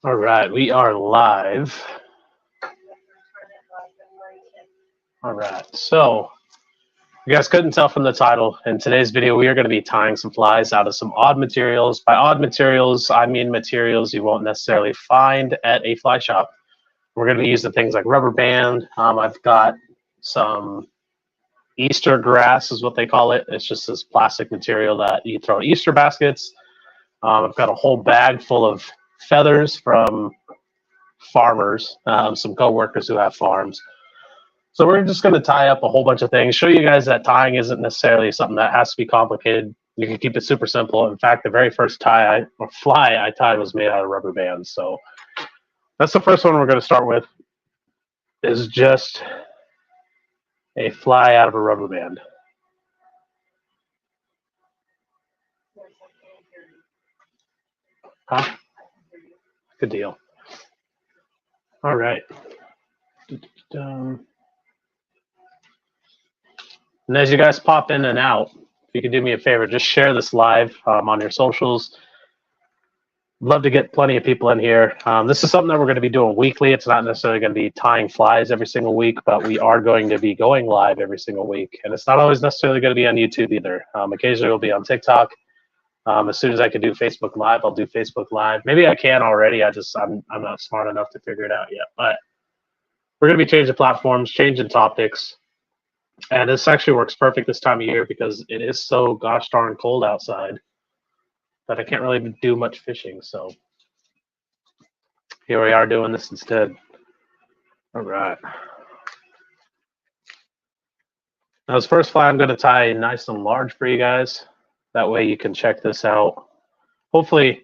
All right, we are live. All right, so you guys couldn't tell from the title. In today's video, we are going to be tying some flies out of some odd materials. By odd materials, I mean materials you won't necessarily find at a fly shop. We're going to be using things like rubber band. I've got some Easter grass is what they call it. It's just this plastic material that you throw in Easter baskets. I've got a whole bag full of feathers from farmers, some co-workers who have farms. So we're just going to tie up a whole bunch of things, show you guys that tying isn't necessarily something that has to be complicated. You can keep it super simple. In fact, the very first fly I tied was made out of rubber bands. So that's the first one we're going to start with, is just a fly out of a rubber band. Huh? Good deal. All right. And as you guys pop in and out, if you could do me a favor, just share this live on your socials. Love to get plenty of people in here. This is something that we're going to be doing weekly. It's not necessarily going to be tying flies every single week, but we are going to be going live every single week. And it's not always necessarily going to be on YouTube either. Occasionally it'll be on TikTok. As soon as I can do Facebook Live, I'll do Facebook Live. Maybe I can already. I'm not smart enough to figure it out yet. But we're going to be changing platforms, changing topics. And this actually works perfect this time of year because it is so gosh darn cold outside that I can't really do much fishing. So here we are doing this instead. All right. Now this first fly I'm going to tie nice and large for you guys. That way you can check this out. Hopefully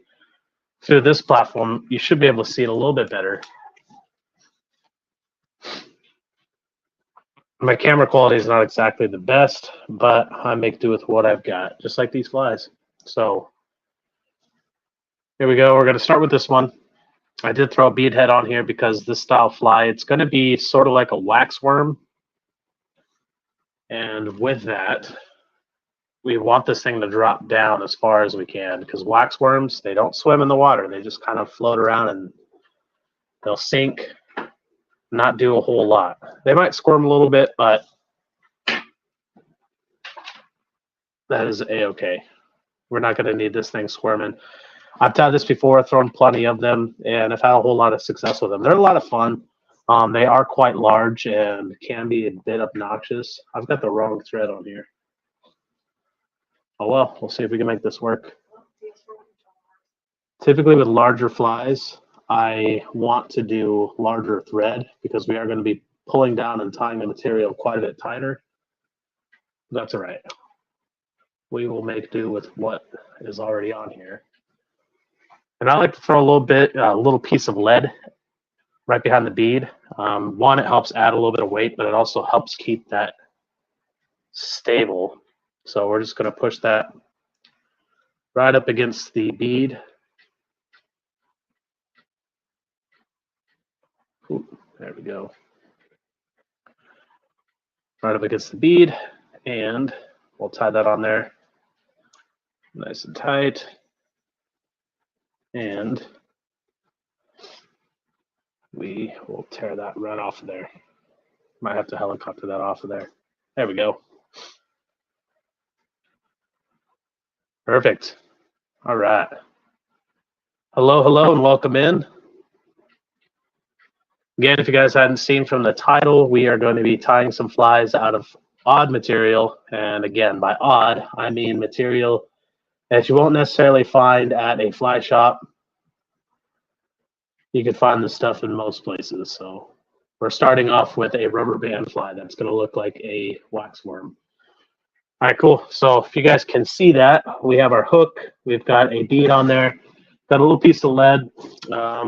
through this platform, you should be able to see it a little bit better. My camera quality is not exactly the best, but I make do with what I've got, just like these flies. So here we go. We're going to start with this one. I did throw a bead head on here because this style fly, it's going to be sort of like a wax worm. And with that, we want this thing to drop down as far as we can because wax worms, they don't swim in the water. They just kind of float around and they'll sink, not do a whole lot. They might squirm a little bit, but that is a-okay. We're not going to need this thing squirming. I've tied this before, thrown plenty of them, and I've had a whole lot of success with them. They're a lot of fun. They are quite large and can be a bit obnoxious. I've got the wrong thread on here. Oh well, we'll see if we can make this work. Typically with larger flies, I want to do larger thread because we are going to be pulling down and tying the material quite a bit tighter. That's all right. We will make do with what is already on here. And I like to throw a little piece of lead right behind the bead. One, it helps add a little bit of weight, but it also helps keep that stable. So we're just going to push that right up against the bead. Ooh, there we go. Right up against the bead, and we'll tie that on there nice and tight. And we will tear that right off of there. Might have to helicopter that off of there. There we go. Perfect. All right. Hello, hello, and welcome in. Again, if you guys hadn't seen from the title, we are going to be tying some flies out of odd material. And again, by odd, I mean material that you won't necessarily find at a fly shop. You can find this stuff in most places. So we're starting off with a rubber band fly that's going to look like a wax worm. All right, cool. So if you guys can see that, we have our hook. We've got a bead on there. Got a little piece of lead.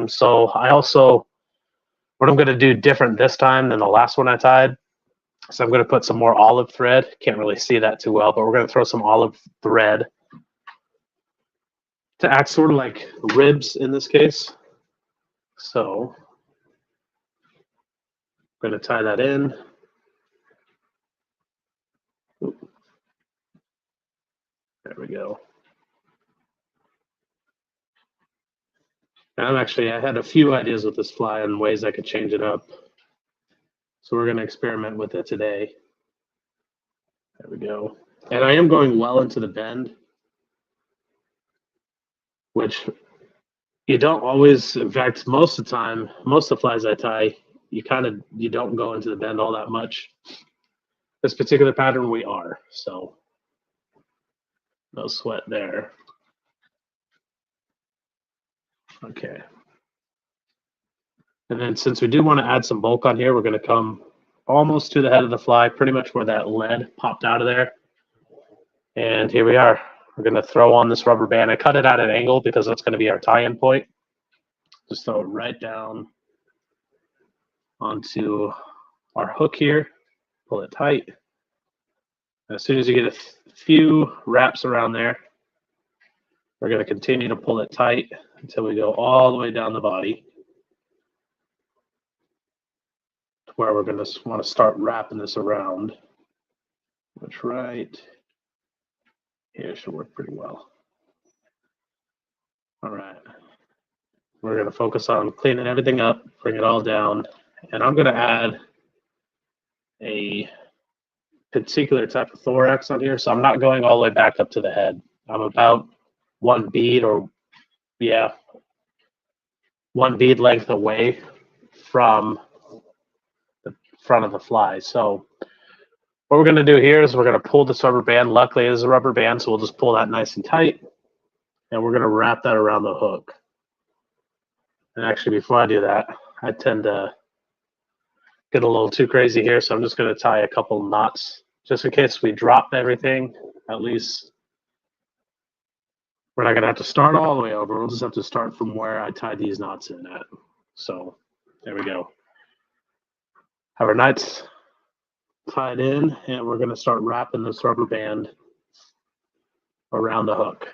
So I also, what I'm going to do different this time than the last one I tied. So I'm going to put some more olive thread. Can't really see that too well, but we're going to throw some olive thread to act sort of like ribs in this case. So I'm going to tie that in. There we go. And I had a few ideas with this fly and ways I could change it up. So we're going to experiment with it today. There we go. And I am going well into the bend, which you don't always, in fact, most of the time, most of the flies I tie, you don't go into the bend all that much. This particular pattern we are, so no sweat there. Okay. And then since we do want to add some bulk on here, we're going to come almost to the head of the fly, pretty much where that lead popped out of there. And here we are. We're going to throw on this rubber band. I cut it at an angle because that's going to be our tie-in point. Just throw it right down onto our hook here. Pull it tight. As soon as you get a few wraps around there, we're going to continue to pull it tight until we go all the way down the body, where we're going to want to start wrapping this around, which right here should work pretty well. All right. We're going to focus on cleaning everything up, bring it all down, and I'm going to add a particular type of thorax on here, so I'm not going all the way back up to the head. I'm about one bead length away from the front of the fly. So what we're going to do here is we're going to pull this rubber band. Luckily, it is a rubber band, so we'll just pull that nice and tight, and we're going to wrap that around the hook. And actually, before I do that, I tend to get a little too crazy here, so I'm just going to tie a couple knots just in case we drop everything. At least we're not going to have to start all the way over. We'll just have to start from where I tied these knots in at. So there we go. Have our knots tied in, and we're going to start wrapping this rubber band around the hook.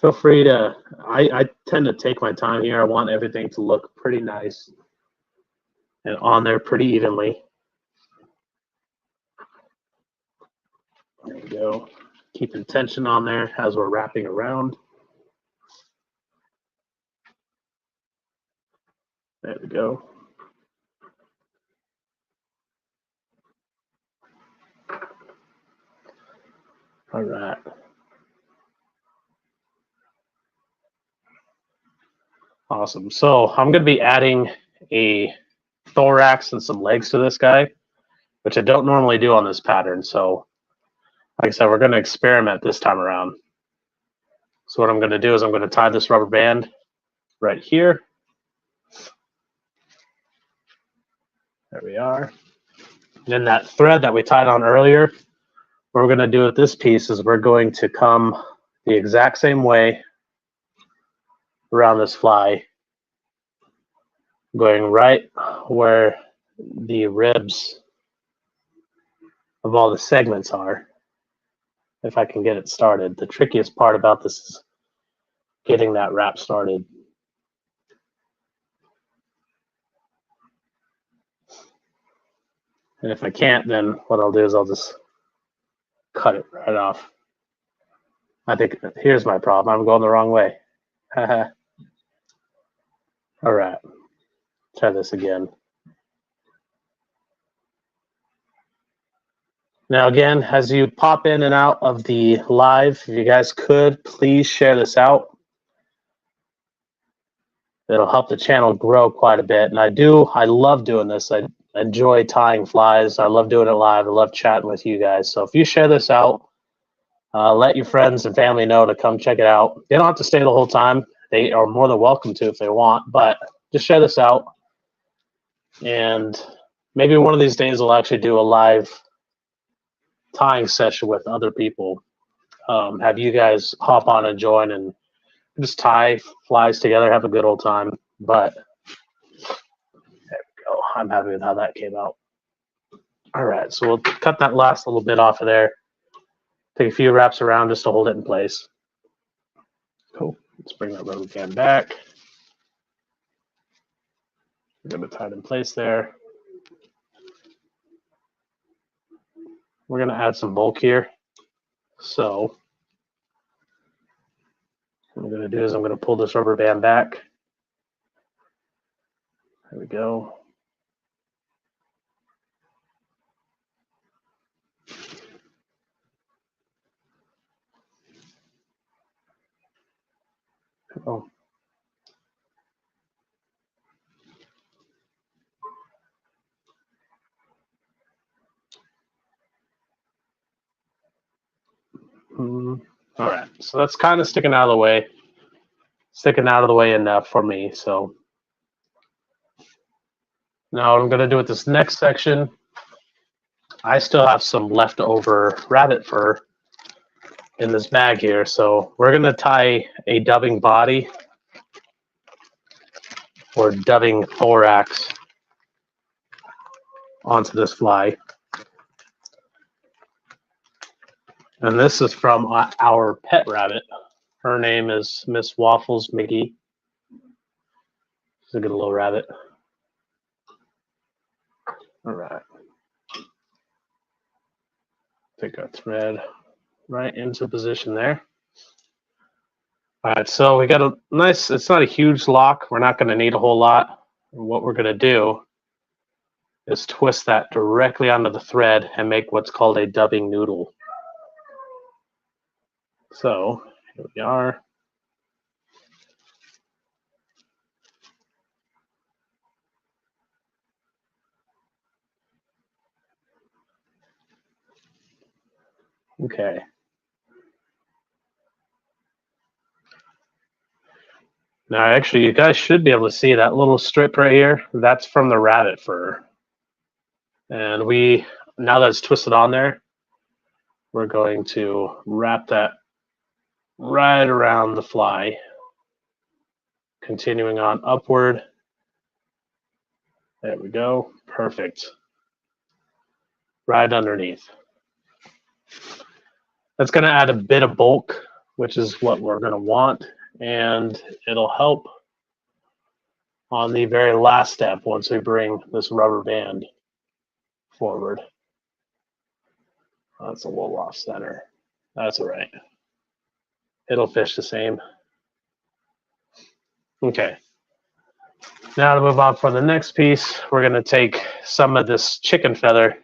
Feel free to, I tend to take my time here. I want everything to look pretty nice and on there pretty evenly. There we go. Keeping tension on there as we're wrapping around. There we go. All right. Awesome. So I'm going to be adding a thorax and some legs to this guy, which I don't normally do on this pattern. So like I said, we're going to experiment this time around. So what I'm going to do is I'm going to tie this rubber band right here. There we are. And then that thread that we tied on earlier, what we're going to do with this piece is we're going to come the exact same way around this fly, going right where the ribs of all the segments are, if I can get it started. The trickiest part about this is getting that wrap started. And if I can't, then what I'll do is I'll just cut it right off. I think here's my problem. I'm going the wrong way. All right, try this again. Now again, as you pop in and out of the live, if you guys could, please share this out. It'll help the channel grow quite a bit. And I love doing this. I enjoy tying flies. I love doing it live. I love chatting with you guys. So if you share this out, let your friends and family know to come check it out. They don't have to stay the whole time. They are more than welcome to if they want, but just share this out. And maybe one of these days we'll actually do a live tying session with other people. Have you guys hop on and join and just tie flies together, have a good old time. But there we go. I'm happy with how that came out. All right, so we'll cut that last little bit off of there. Take a few wraps around just to hold it in place. Cool. Let's bring that rubber band back. We're going to tie it in place there. We're going to add some bulk here. So what I'm going to do is I'm going to pull this rubber band back, There we go. Oh. All right, so that's kind of sticking out of the way. Sticking out of the way enough for me. So now what I'm going to do with this next section, I still have some leftover rabbit fur in this bag here. So we're going to tie a dubbing body or dubbing thorax onto this fly. And this is from our pet rabbit. Her name is Miss Waffles McGee. She's a good little rabbit. All right. Take our thread right into position there. All right, so we got a nice, it's not a huge lock. We're not going to need a whole lot. And what we're going to do is twist that directly onto the thread and make what's called a dubbing noodle. So here we are. Okay. Now, actually, you guys should be able to see that little strip right here. That's from the rabbit fur. And now that it's twisted on there, we're going to wrap that right around the fly, continuing on upward. There we go. Perfect. Right underneath. That's going to add a bit of bulk, which is what we're going to want, and it'll help on the very last step once we bring this rubber band forward. That's a little off center. That's all right. It'll fish the same. Okay. Now to move on for the next piece, we're going to take some of this chicken feather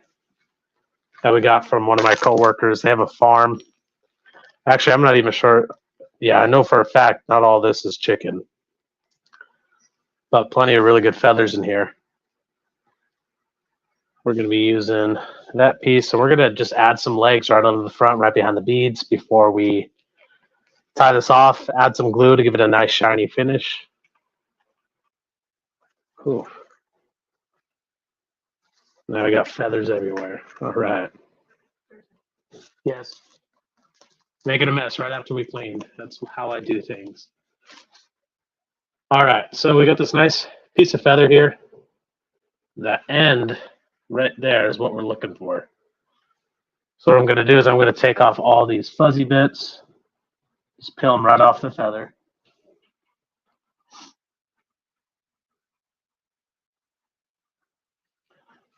that we got from one of my coworkers. They have a farm. Actually, I'm not even sure. Yeah, I know for a fact not all this is chicken, but plenty of really good feathers in here. We're going to be using that piece. So we're going to just add some legs right onto the front, right behind the beads before we tie this off. Add some glue to give it a nice shiny finish. Ooh. Now we got feathers everywhere. All right. Yes. Making a mess right after we cleaned. That's how I do things. All right. So we got this nice piece of feather here. The end right there is what we're looking for. So what I'm going to do is I'm going to take off all these fuzzy bits. Just peel them right off the feather.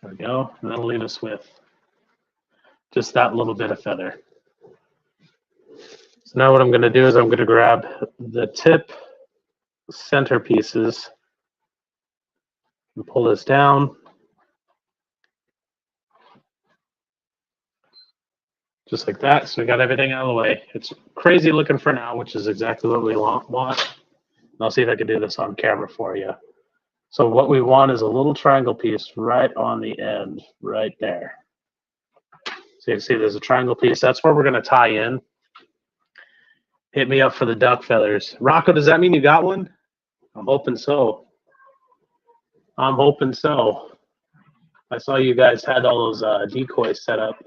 There we go. And that'll leave us with just that little bit of feather. So now what I'm going to do is I'm going to grab the tip center pieces and pull this down. Just like that. So we got everything out of the way. It's crazy looking for now, which is exactly what we want. I'll see if I can do this on camera for you. So what we want is a little triangle piece right on the end, right there. So you can see there's a triangle piece. That's where we're going to tie in. Hit me up for the duck feathers. Rocco, does that mean you got one? I'm hoping so. I'm hoping so. I saw you guys had all those decoys set up.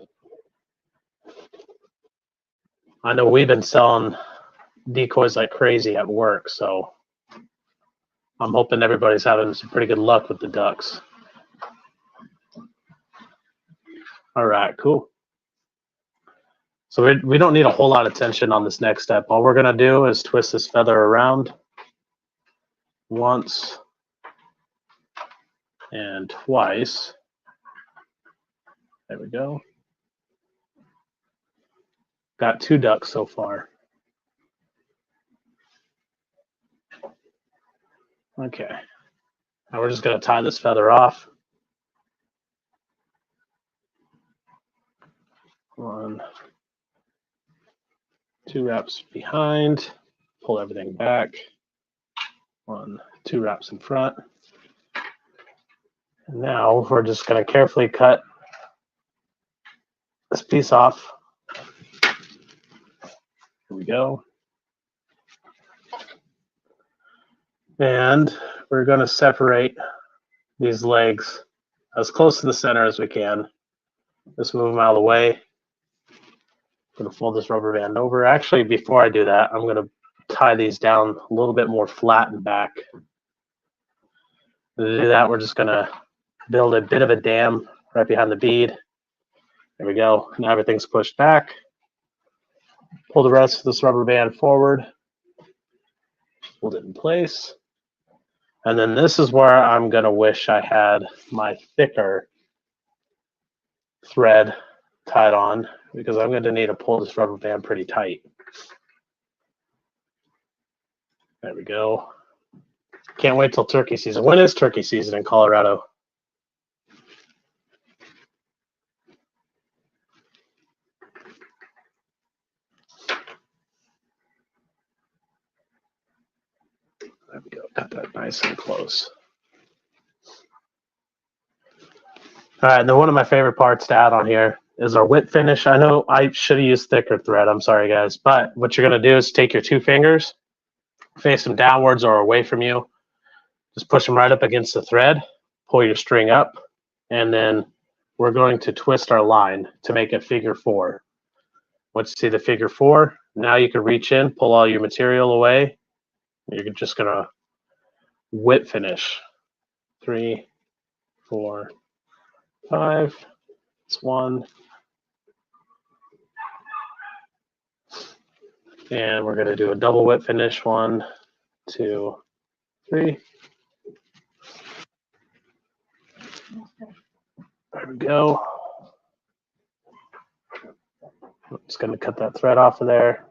I know we've been selling decoys like crazy at work, so I'm hoping everybody's having some pretty good luck with the ducks. All right, cool. So we don't need a whole lot of tension on this next step. All we're going to do is twist this feather around once and twice. There we go. Got 2 ducks so far. Okay. Now we're just going to tie this feather off. 1, 2 wraps behind, pull everything back. 1, 2 wraps in front. And now we're just going to carefully cut this piece off. Here we go. And we're going to separate these legs as close to the center as we can. Just move them out of the way. I'm going to fold this rubber band over. Actually, before I do that, I'm going to tie these down a little bit more flat and back. To do that, we're just going to build a bit of a dam right behind the bead. There we go. Now everything's pushed back. Pull the rest of this rubber band forward. Hold it in place. And then this is where I'm going to wish I had my thicker thread tied on, because I'm going to need to pull this rubber band pretty tight. There we go. Can't wait till turkey season. When is turkey season in Colorado? There we go. Got that nice and close. All right, and then one of my favorite parts to add on here is our whip finish. I know I should have used thicker thread. I'm sorry, guys. But what you're going to do is take your 2 fingers, face them downwards or away from you. Just push them right up against the thread, pull your string up, and then we're going to twist our line to make a figure 4. Once you see the figure 4, now you can reach in, pull all your material away. You're just going to whip finish. 3, 4, 5. It's 1. And we're going to do a double whip finish. 1, 2, 3. There we go. I'm just going to cut that thread off of there.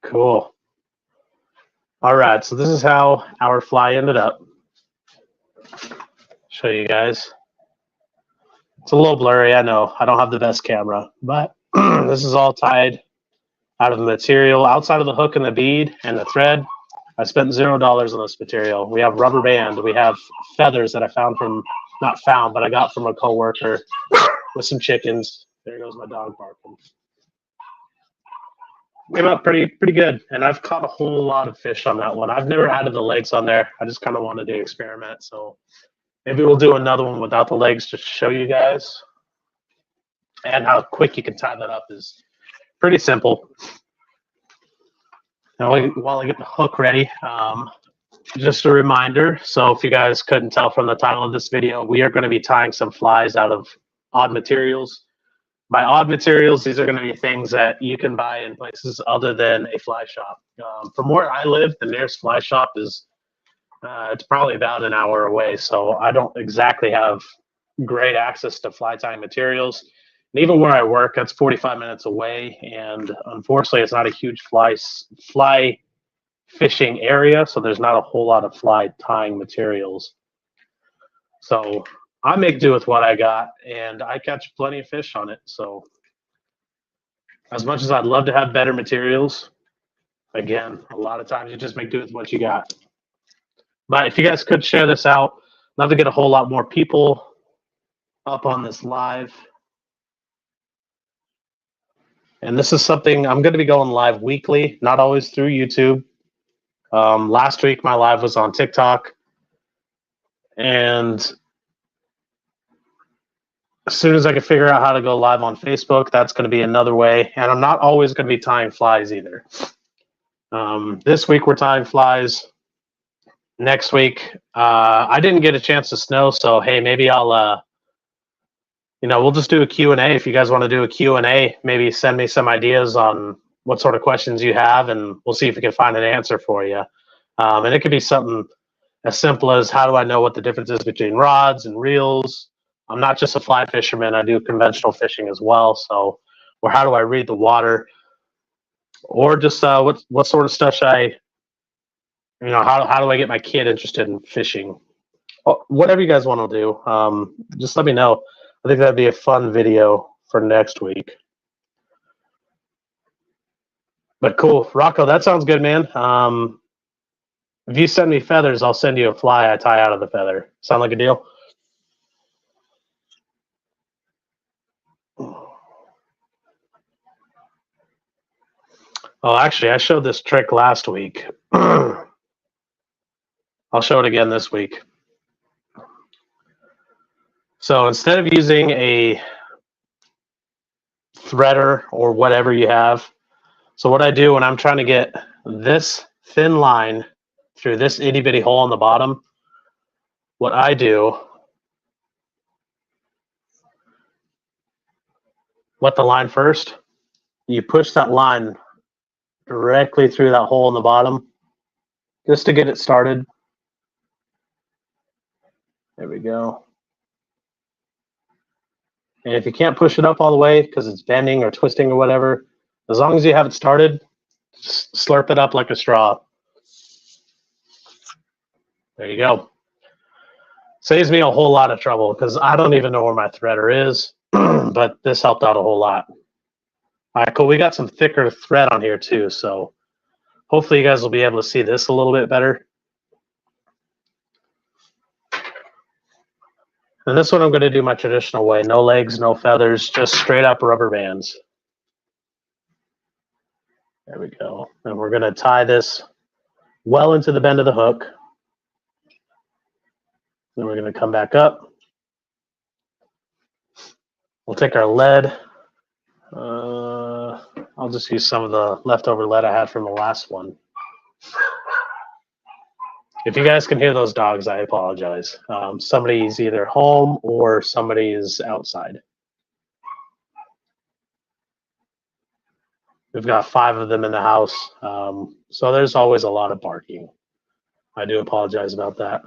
Cool. All right, so this is how our fly ended up. Show you guys. It's a little blurry, I know. I don't have the best camera, but this is all tied out of the material outside of the hook and the bead and the thread. I spent $0 on this material. We have rubber band. We have feathers that I found from, not found, but I got from a coworker with some chickens. There goes my dog barking. Came out pretty good, and I've caught a whole lot of fish on that one. I've never added the legs on there. I just kind of wanted to experiment, so maybe we'll do another one without the legs just to show you guys. And how quick you can tie that up is pretty simple. Now, while I get the hook ready, just a reminder, so if you guys couldn't tell from the title of this video, we are going to be tying some flies out of odd materials. By odd materials, these are going to be things that you can buy in places other than a fly shop. From where I live, the nearest fly shop is it's probably about an hour away, so I don't exactly have great access to fly tying materials. And even where I work, that's 45 minutes away, and unfortunately, it's not a huge fly fishing area, so there's not a whole lot of fly tying materials. So I make do with what I got, and I catch plenty of fish on it. So as much as I'd love to have better materials, again, a lot of times you just make do with what you got. But if you guys could share this out, love to get a whole lot more people up on this live. And this is something I'm going to be going live weekly, not always through YouTube. Last week, my live was on TikTok. And as soon as I can figure out how to go live on Facebook, that's going to be another way. And I'm not always going to be tying flies either. This week, we're tying flies. Next week, I didn't get a chance to snow, so hey, maybe I'll, we'll just do a Q&A. If you guys want to do a Q&A, maybe send me some ideas on what sort of questions you have, and we'll see if we can find an answer for you. And it could be something as simple as, how do I know what the difference is between rods and reels? I'm not just a fly fisherman, I do conventional fishing as well. So, or how do I read the water? Or just what sort of stuff should I, how do I get my kid interested in fishing? Whatever you guys want to do, just let me know. I think that'd be a fun video for next week. But cool, Rocco, that sounds good, man. If you send me feathers, I'll send you a fly I tie out of the feather. Sound like a deal? Oh, actually, I showed this trick last week. I'll show it again this week. So instead of using a threader or whatever you have, so what I do when I'm trying to get this thin line through this itty bitty hole on the bottom, what I do, wet the line first, you push that line directly through that hole in the bottom just to get it started. There we go. And if you can't push it up all the way because it's bending or twisting or whatever, as long as you have it started, slurp it up like a straw. There you go. Saves me a whole lot of trouble because I don't even know where my threader is, but this helped out a whole lot. All right, cool. We got some thicker thread on here too, so hopefully you guys will be able to see this a little bit better. And this one I'm going to do my traditional way. No legs, no feathers, just straight up rubber bands. There we go. And we're going to tie this well into the bend of the hook. Then we're going to come back up. We'll take our lead. I'll just use some of the leftover lead I had from the last one. If you guys can hear those dogs, I apologize. Somebody's either home or somebody is outside. We've got 5 of them in the house, so there's always a lot of barking. I do apologize about that.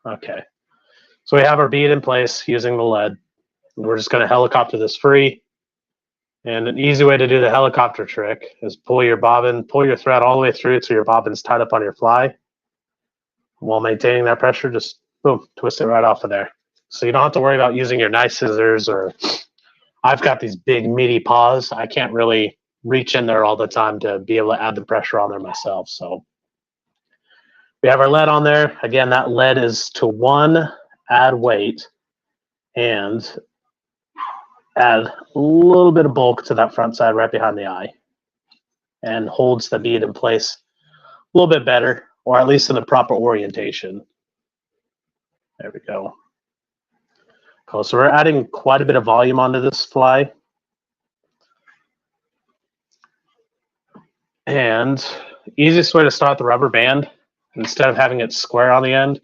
Okay, so we have our bead in place using the lead. We're just going to helicopter this free. And an easy way to do the helicopter trick is pull your bobbin, pull your thread all the way through so your bobbin's tied up on your fly. While maintaining that pressure, just boom, twist it right off of there. So you don't have to worry about using your nice scissors, or I've got these big meaty paws. I can't really reach in there all the time to be able to add the pressure on there myself. So we have our lead on there. Again, that lead is to 1, add weight, and add a little bit of bulk to that front side right behind the eye, and holds the bead in place a little bit better, or at least in the proper orientation. There we go. Cool. So we're adding quite a bit of volume onto this fly. And easiest way to start the rubber band, instead of having it square on the end,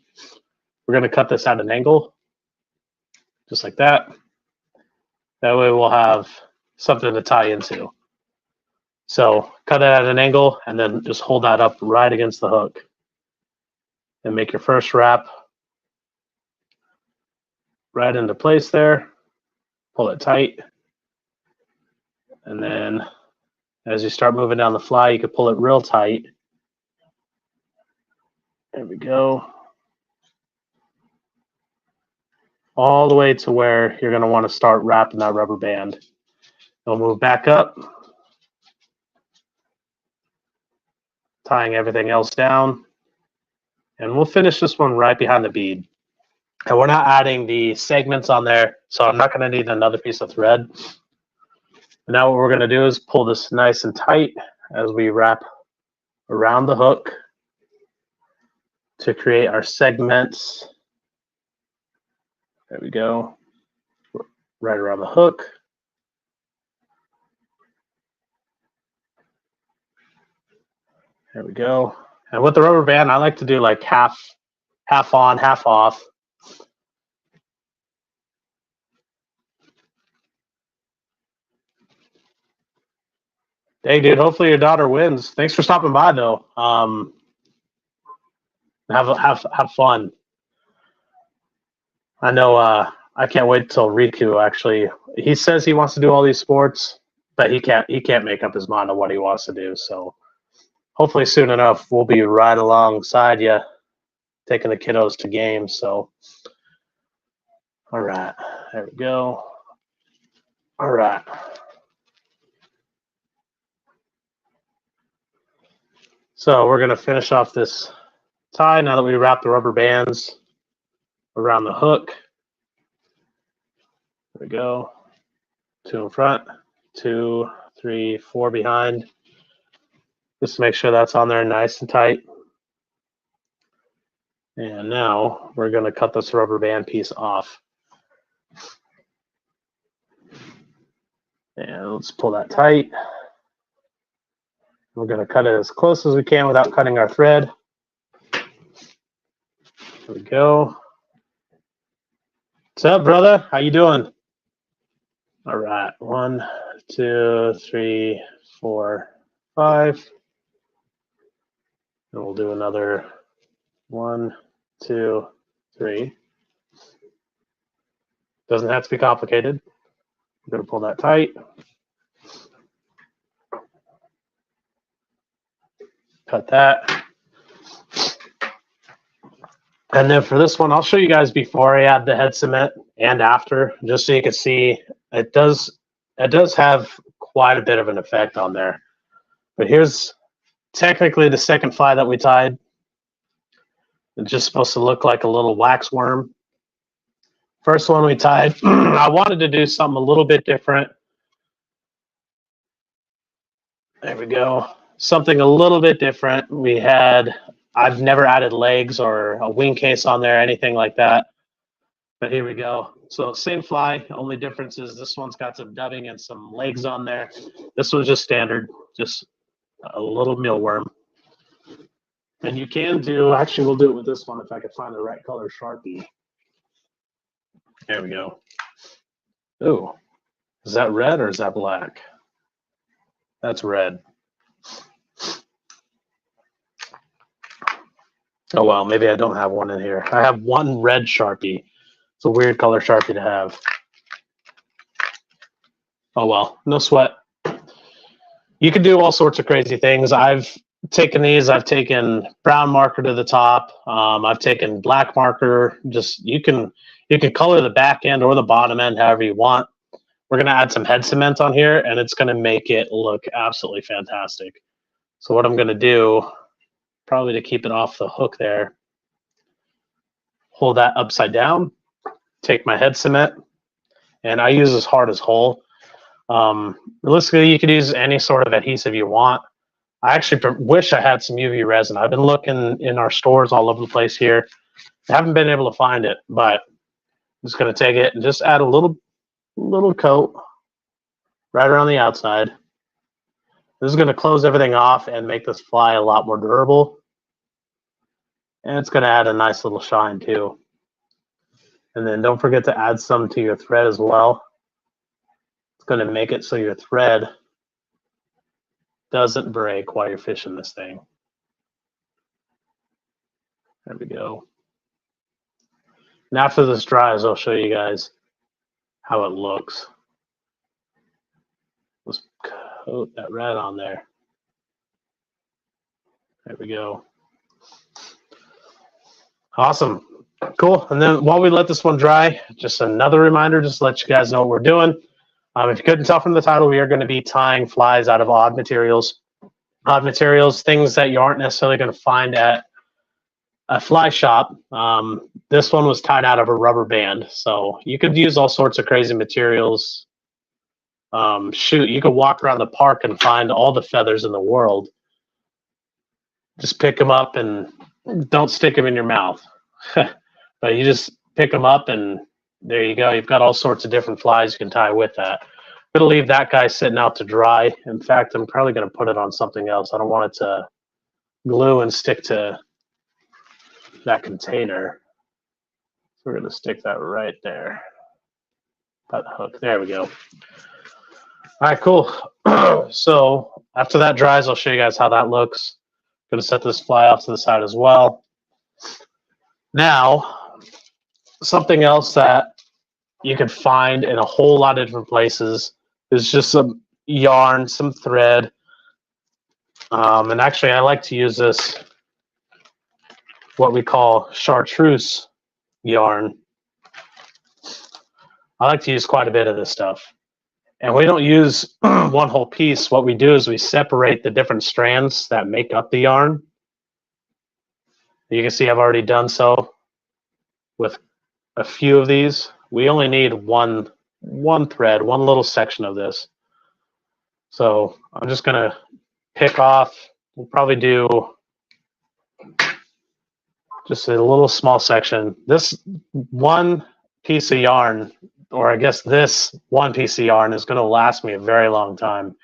we're going to cut this at an angle, just like that. That way we'll have something to tie into. So cut it at an angle and then just hold that up right against the hook. And make your first wrap right into place there. Pull it tight. And then as you start moving down the fly, you can pull it real tight. There we go. All the way to where you're going to want to start wrapping that rubber band. We'll move back up, tying everything else down. And we'll finish this one right behind the bead. And we're not adding the segments on there, so I'm not going to need another piece of thread. Now what we're going to do is pull this nice and tight as we wrap around the hook to create our segments. There we go. Right around the hook. There we go. And with the rubber band, I like to do like half on, half off. Hey, dude. Hopefully your daughter wins. Thanks for stopping by, though. Have fun. I know. I can't wait till Riku actually. He says he wants to do all these sports, but he can't. He can't make up his mind on what he wants to do. So hopefully soon enough, we'll be right alongside you, taking the kiddos to games. So, all right, there we go. All right. So we're gonna finish off this tie now that we wrap the rubber bands around the hook. There we go. 2 in front, 2, 3, 4 behind. Just to make sure that's on there nice and tight. And now we're going to cut this rubber band piece off. And let's pull that tight. We're going to cut it as close as we can without cutting our thread. There we go. What's up, brother? How you doing? All right. 1, 2, 3, 4, 5. And we'll do another 1, 2, 3. Doesn't have to be complicated. I'm going to pull that tight. Cut that. And then for this one, I'll show you guys before I add the head cement and after, just so you can see it does have quite a bit of an effect on there. But here's technically the second fly that we tied. It's just supposed to look like a little wax worm. First one we tied, I wanted to do something a little bit different. There we go. Something a little bit different. I've never added legs or a wing case on there, anything like that. But here we go. So same fly, only difference is this one's got some dubbing and some legs on there. This one's just standard, just a little mealworm. And you can do, actually we'll do it with this one if I could find the right color Sharpie. There we go. Ooh, is that red or is that black? That's red. Oh, well, maybe I don't have one in here. I have one red Sharpie. It's a weird color Sharpie to have. Oh, well, no sweat. You can do all sorts of crazy things. I've taken these. I've taken brown marker to the top. I've taken black marker. Just you can color the back end or the bottom end however you want. We're going to add some head cement on here, and it's going to make it look absolutely fantastic. So what I'm going to do, probably to keep it off the hook there, hold that upside down, take my head cement, and I use as hard as whole. Realistically, you could use any sort of adhesive you want. I actually wish I had some UV resin. I've been looking in our stores all over the place here. I haven't been able to find it, but I'm just going to take it and just add a little coat right around the outside. This is going to close everything off and make this fly a lot more durable. And it's going to add a nice little shine too. And then don't forget to add some to your thread as well. It's going to make it so your thread doesn't break while you're fishing this thing. There we go. And after this dries, I'll show you guys how it looks. Let's coat that red on there. There we go. Awesome. Cool. And then while we let this one dry, just another reminder, just to let you guys know what we're doing. If you couldn't tell from the title, we are going to be tying flies out of odd materials. Odd materials, things that you aren't necessarily going to find at a fly shop. This one was tied out of a rubber band. So you could use all sorts of crazy materials. Shoot, you could walk around the park and find all the feathers in the world. Just pick them up and don't stick them in your mouth. But you just pick them up and there you go. You've got all sorts of different flies you can tie with that. I'm going to leave that guy sitting out to dry. In fact, I'm probably going to put it on something else. I don't want it to glue and stick to that container. So we're going to stick that right there. That hook. There we go. All right, cool. So After that dries, I'll show you guys how that looks. I'm going to set this fly off to the side as well. Now, something else that you can find in a whole lot of different places is just some yarn, some thread. And actually, I like to use this, what we call chartreuse yarn. I like to use quite a bit of this stuff. And we don't use one whole piece. What we do is we separate the different strands that make up the yarn. You can see I've already done so with a few of these. We only need one thread, one little section of this. So I'm just gonna pick off, we'll probably do just a little small section. This one piece of yarn, or I guess this one piece of yarn, is gonna last me a very long time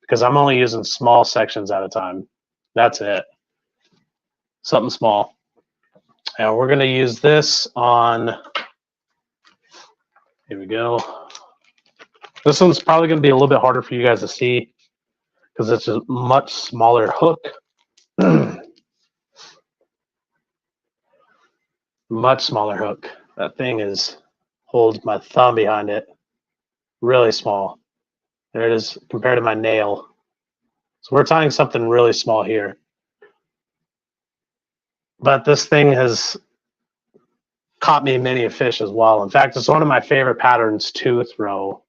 because I'm only using small sections at a time. That's it, something small. And we're gonna use this on, here we go. This one's probably going to be a little bit harder for you guys to see because it's a much smaller hook. Much smaller hook. That thing holds my thumb behind it. Really small. There it is compared to my nail. So we're tying something really small here. But this thing has caught me many a fish as well. In fact, it's one of my favorite patterns to throw.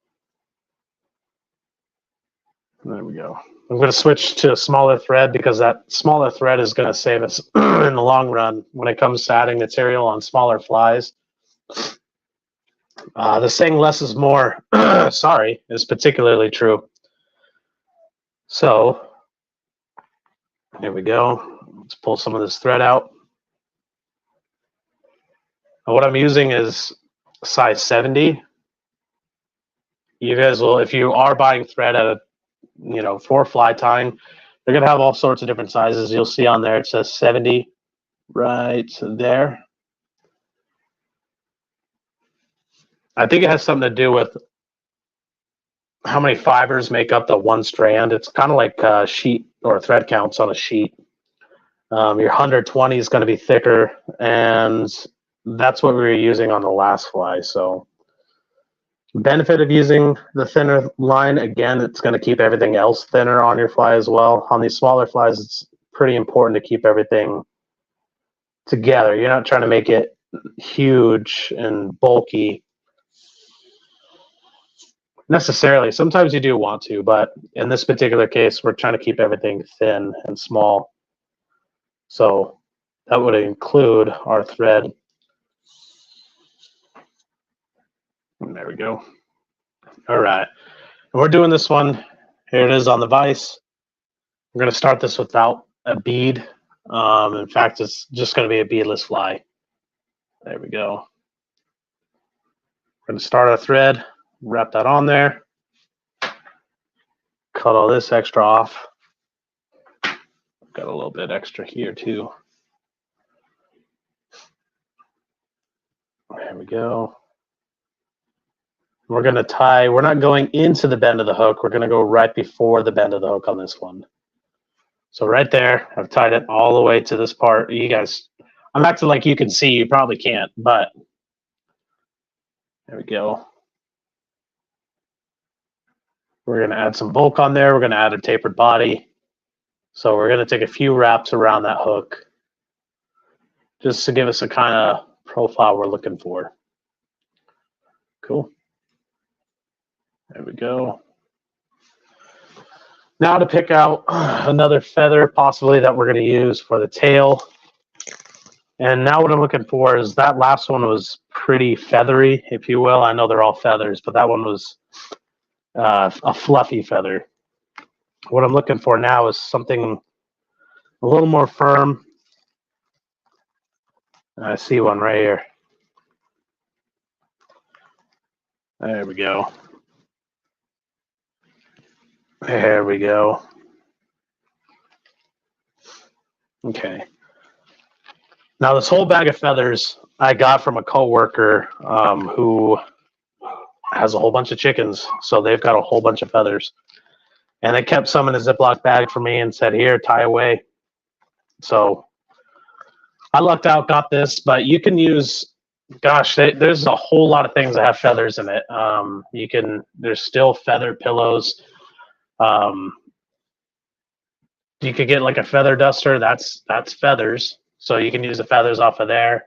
There we go. I'm going to switch to a smaller thread because that smaller thread is going to save us in the long run when it comes to adding material on smaller flies. The saying less is more, sorry, is particularly true. So, here we go. Let's pull some of this thread out. And what I'm using is size 70. You guys will, if you are buying thread at a for fly tying, they're going to have all sorts of different sizes. You'll see on there it says 70 right there. I think it has something to do with how many fibers make up the one strand. It's kind of like sheet or thread counts on a sheet. Your 120 is going to be thicker, and that's what we were using on the last fly. So benefit of using the thinner line, again, it's going to keep everything else thinner on your fly as well. On these smaller flies, it's pretty important to keep everything together. You're not trying to make it huge and bulky necessarily. Sometimes you do want to, but in this particular case, we're trying to keep everything thin and small. So that would include our thread. And there we go. All right. And we're doing this one. Here it is on the vise. We're going to start this without a bead. In fact, it's just going to be a beadless fly. There we go. We're going to start our thread, wrap that on there, cut all this extra off. Got a little bit extra here too. There we go. We're going to tie, we're not going into the bend of the hook. We're going to go right before the bend of the hook on this one. So right there, I've tied it all the way to this part. You guys, I'm acting like you can see, you probably can't, but there we go. We're going to add some bulk on there. We're going to add a tapered body. So we're going to take a few wraps around that hook just to give us a kind of profile we're looking for. Cool. There we go. Now to pick out another feather possibly that we're going to use for the tail. And now what I'm looking for is that last one was pretty feathery, if you will. I know they're all feathers, but that one was a fluffy feather. What I'm looking for now is something a little more firm. I see one right here. There we go. There we go. Okay. Now this whole bag of feathers I got from a coworker who has a whole bunch of chickens, so they've got a whole bunch of feathers. And they kept some in a Ziploc bag for me and said, here, tie away. So I lucked out, got this, but you can use, gosh, there's a whole lot of things that have feathers in it. There's still feather pillows. You could get like a feather duster. That's feathers. So you can use the feathers off of there.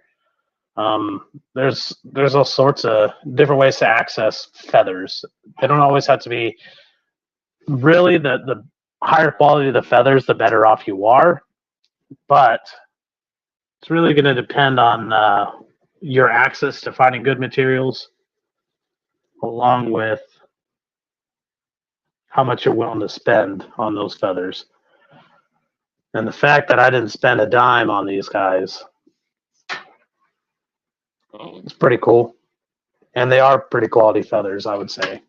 There's all sorts of different ways to access feathers. They don't always have to be really the higher quality of the feathers, the better off you are. But it's really going to depend on your access to finding good materials, along with how much you're willing to spend on those feathers. And the fact that I didn't spend a dime on these guys, it's pretty cool. And they are pretty quality feathers, I would say.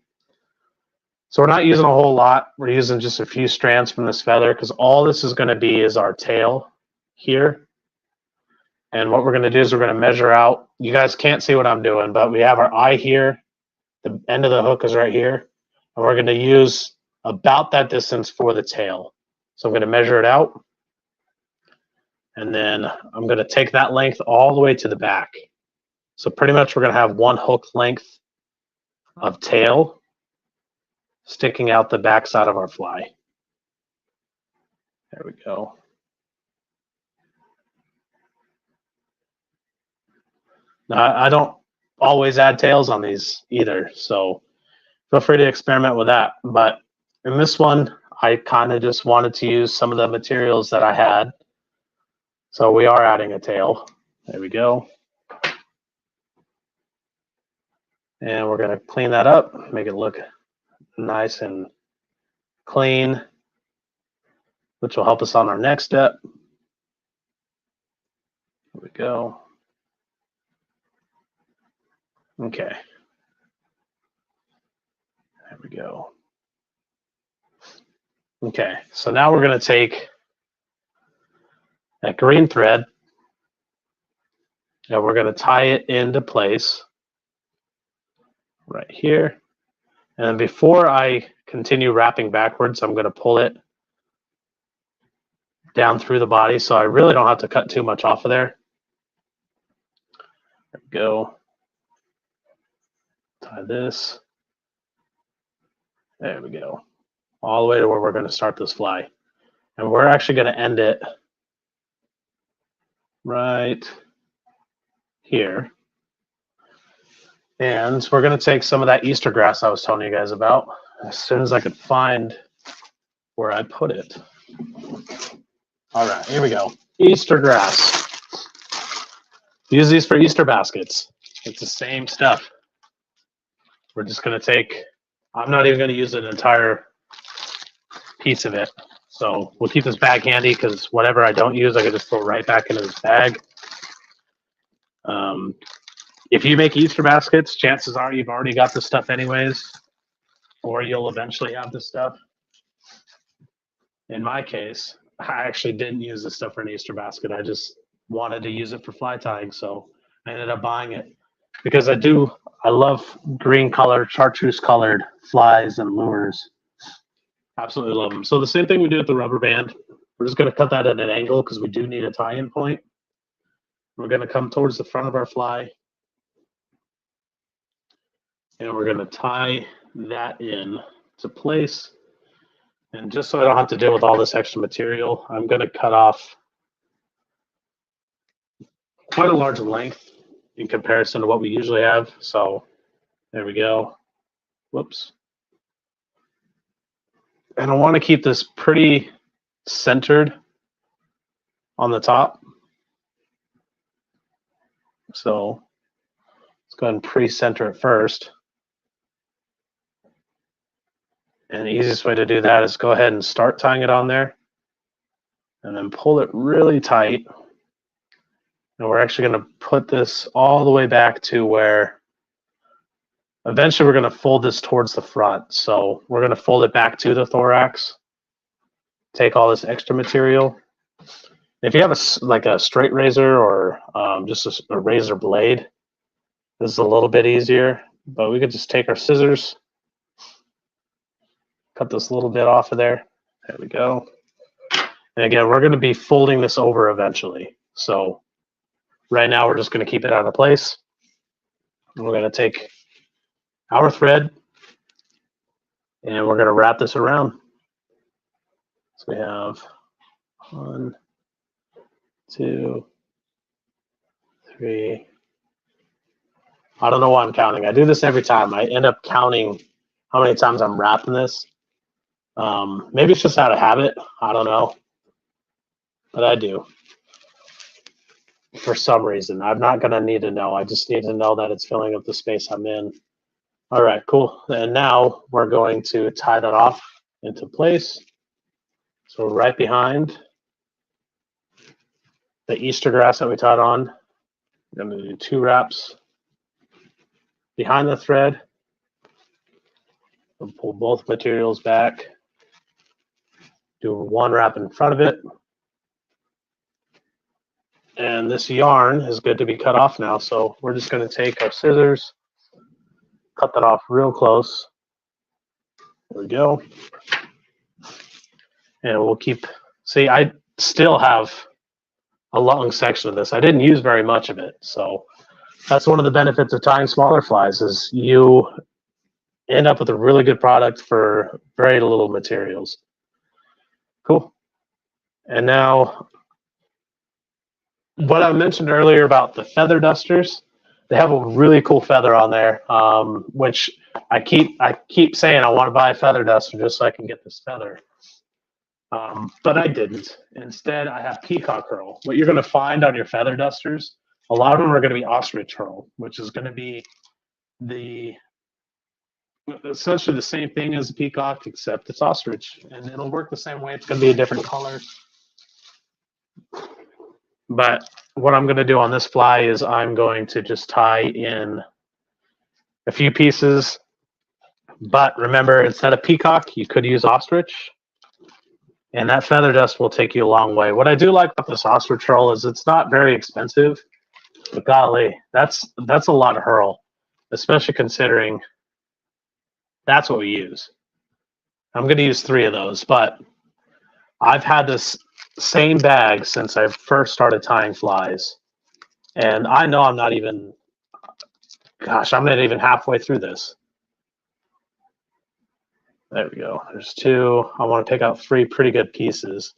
So we're not using a whole lot. We're using just a few strands from this feather because all this is going to be is our tail here. And what we're going to do is we're going to measure out. You guys can't see what I'm doing, but we have our eye here. The end of the hook is right here. And we're going to use about that distance for the tail. So I'm going to measure it out. And then I'm going to take that length all the way to the back. So pretty much we're going to have one hook length of tail sticking out the back side of our fly. There we go. Now, I don't always add tails on these either, so feel free to experiment with that. But in this one, I kind of just wanted to use some of the materials that I had. So we are adding a tail. There we go. And we're going to clean that up, make it look nice and clean, which will help us on our next step. There we go. Okay. There we go. Okay, so now we're going to take that green thread and we're going to tie it into place right here. And then before I continue wrapping backwards, I'm going to pull it down through the body so I really don't have to cut too much off of there. There we go. Tie this. There we go. All the way to where we're going to start this fly. And we're actually going to end it right here. And we're going to take some of that Easter grass I was telling you guys about as soon as I could find where I put it. All right, here we go. Easter grass. Use these for Easter baskets. It's the same stuff. We're just going to take, I'm not even going to use an entire piece of it. So we'll keep this bag handy because whatever I don't use, I can just throw right back into this bag. If you make Easter baskets, chances are you've already got this stuff anyways, or you'll eventually have this stuff. In my case, I actually didn't use this stuff for an Easter basket. I just wanted to use it for fly tying, so I ended up buying it because I love green colored, chartreuse colored flies and lures. Absolutely love them. So the same thing we do with the rubber band. We're just going to cut that at an angle because we do need a tie-in point. We're going to come towards the front of our fly. And we're going to tie that in to place. And just so I don't have to deal with all this extra material, I'm going to cut off quite a large length in comparison to what we usually have. So there we go. Whoops. And I want to keep this pretty centered on the top. So let's go ahead and pre-center it first. And the easiest way to do that is go ahead and start tying it on there and then pull it really tight. And we're actually going to put this all the way back to where eventually we're going to fold this towards the front. So we're going to fold it back to the thorax, take all this extra material. If you have like a straight razor or just a razor blade, this is a little bit easier, but we could just take our scissors, cut this little bit off of there. There we go. And again, we're going to be folding this over eventually. So right now we're just going to keep it out of place. And we're going to take our thread and we're going to wrap this around. So we have 1, 2, 3. I don't know why I'm counting. I do this every time. I end up counting how many times I'm wrapping this. Maybe it's just out of habit. I don't know. But I do. For some reason. I'm not going to need to know. I just need to know that it's filling up the space I'm in. All right, cool. And now we're going to tie that off into place. So right behind the Easter grass that we tied on, I'm going to do 2 wraps behind the thread. We'll pull both materials back. Do 1 wrap in front of it. And this yarn is good to be cut off now. So we're just going to take our scissors, cut that off real close. There we go. And we'll keep, see, I still have a long section of this. I didn't use very much of it. So that's one of the benefits of tying smaller flies is you end up with a really good product for very little materials. Cool. And now, what I mentioned earlier about the feather dusters, they have a really cool feather on there, which I keep saying I want to buy a feather duster just so I can get this feather. But I didn't. Instead, I have peacock herl. What you're going to find on your feather dusters, a lot of them are going to be ostrich herl, which is going to be essentially the same thing as a peacock, except it's ostrich. And it'll work the same way. It's going to be a different color. But what I'm going to do on this fly is I'm going to just tie in a few pieces. But remember, instead of peacock, you could use ostrich. And that feather dust will take you a long way. What I do like about this ostrich herl is it's not very expensive. But golly, that's a lot of herl, especially considering that's what we use. I'm going to use 3 of those, but I've had this same bag since I first started tying flies. And I know I'm not even, gosh, I'm not even halfway through this. There we go. There's 2. I want to pick out 3 pretty good pieces.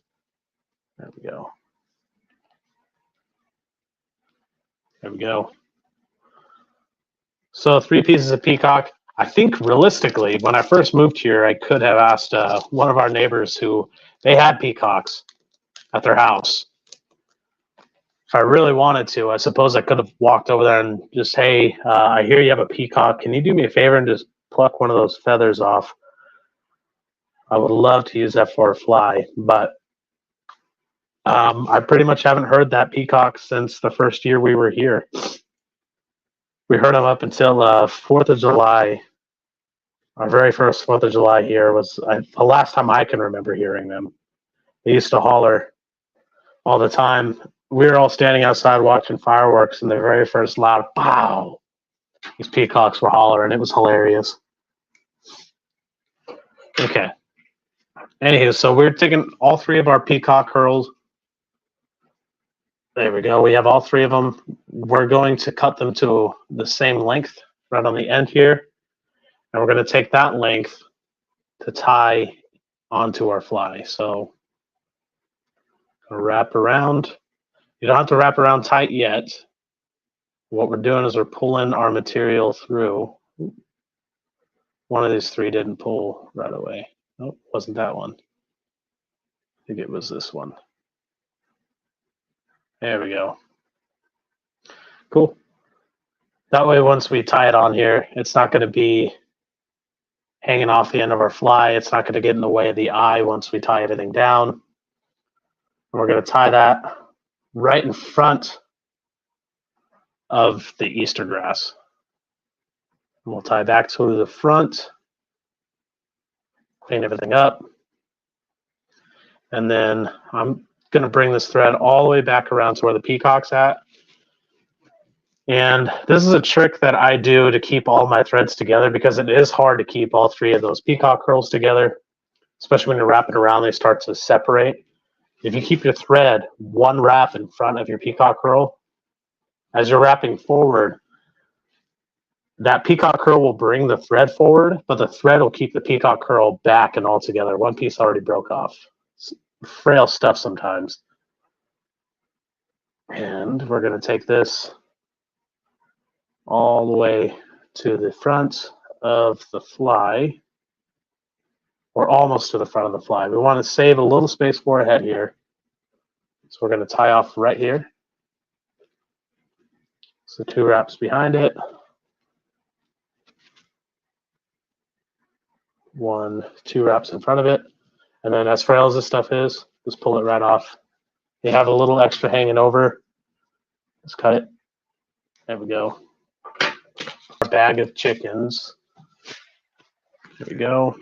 There we go. There we go. So 3 pieces of peacock. I think realistically, when I first moved here, I could have asked one of our neighbors who they had peacocks at their house. If I really wanted to, I suppose I could have walked over there and just, hey, I hear you have a peacock. Can you do me a favor and just pluck one of those feathers off? I would love to use that for a fly, but I pretty much haven't heard that peacock since the first year we were here. We heard them up until 4th of July. Our very first 4th of July here was the last time I can remember hearing them. They used to holler all the time. We were all standing outside watching fireworks, and the very first loud pow, these peacocks were hollering. It was hilarious. Okay. Anywho, so we're taking all 3 of our peacock herls. There we go. We have all 3 of them. We're going to cut them to the same length right on the end here. And we're going to take that length to tie onto our fly. So wrap around. You don't have to wrap around tight yet. What we're doing is we're pulling our material through. One of these 3 didn't pull right away. Nope, wasn't that one. I think it was this one. There we go. Cool. That way, once we tie it on here, it's not going to be hanging off the end of our fly. It's not going to get in the way of the eye once we tie everything down. And we're going to tie that right in front of the Easter grass. And we'll tie back to the front, clean everything up. And then I'm going to bring this thread all the way back around to where the peacock's at. And this is a trick that I do to keep all my threads together because it is hard to keep all 3 of those peacock curls together. especially when you wrap it around, they start to separate. If you keep your thread one wrap in front of your peacock curl, as you're wrapping forward, that peacock curl will bring the thread forward, but the thread will keep the peacock curl back and all together. One piece already broke off. It's frail stuff sometimes. And we're going to take this all the way to the front of the fly, or almost to the front of the fly. We want to save a little space for a head here. So we're going to tie off right here. So 2 wraps behind it. 1, 2 wraps in front of it. And then as frail as this stuff is, just pull it right off. You have a little extra hanging over. Just cut it. There we go. Our bag of chickens. There we go.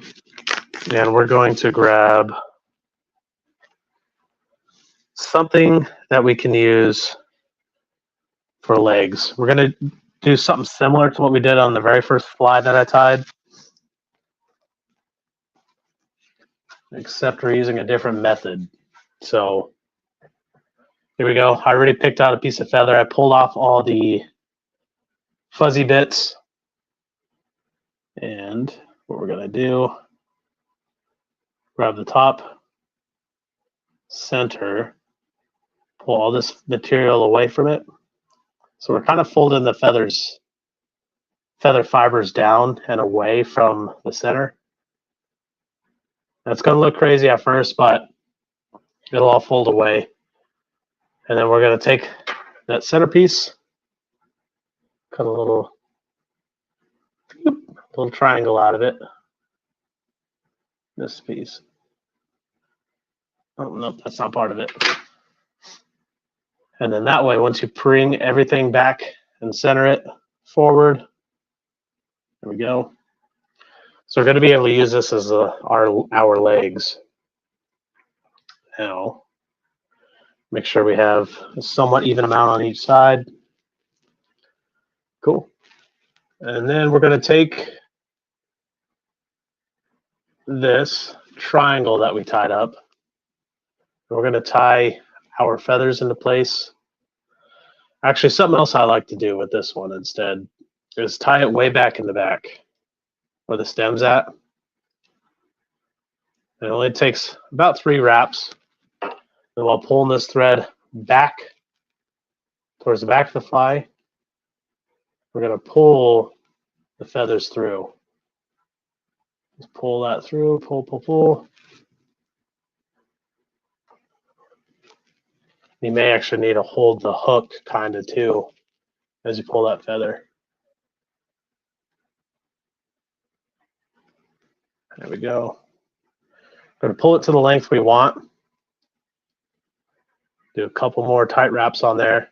And we're going to grab something that we can use for legs. We're going to do something similar to what we did on the very first fly that I tied, except we're using a different method. So here we go. I already picked out a piece of feather. I pulled off all the fuzzy bits. And what we're going to do, grab the top, center, pull all this material away from it. So we're kind of folding the feather fibers down and away from the center. That's going to look crazy at first, but it'll all fold away. And then we're going to take that centerpiece, cut a little triangle out of it. This piece. Oh, nope, that's not part of it. And then that way, once you bring everything back and center it forward, there we go. So we're going to be able to use this as our legs. Now, make sure we have a somewhat even amount on each side. Cool. And then we're going to take this triangle that we tied up. We're going to tie our feathers into place. Actually, something else I like to do with this one instead is tie it way back in the back where the stem's at. It only takes about 3 wraps. And while pulling this thread back towards the back of the fly, we're going to pull the feathers through. Just pull that through, pull, pull, pull. You may actually need to hold the hook kind of too as you pull that feather. There we go. We're going to pull it to the length we want. Do a couple more tight wraps on there.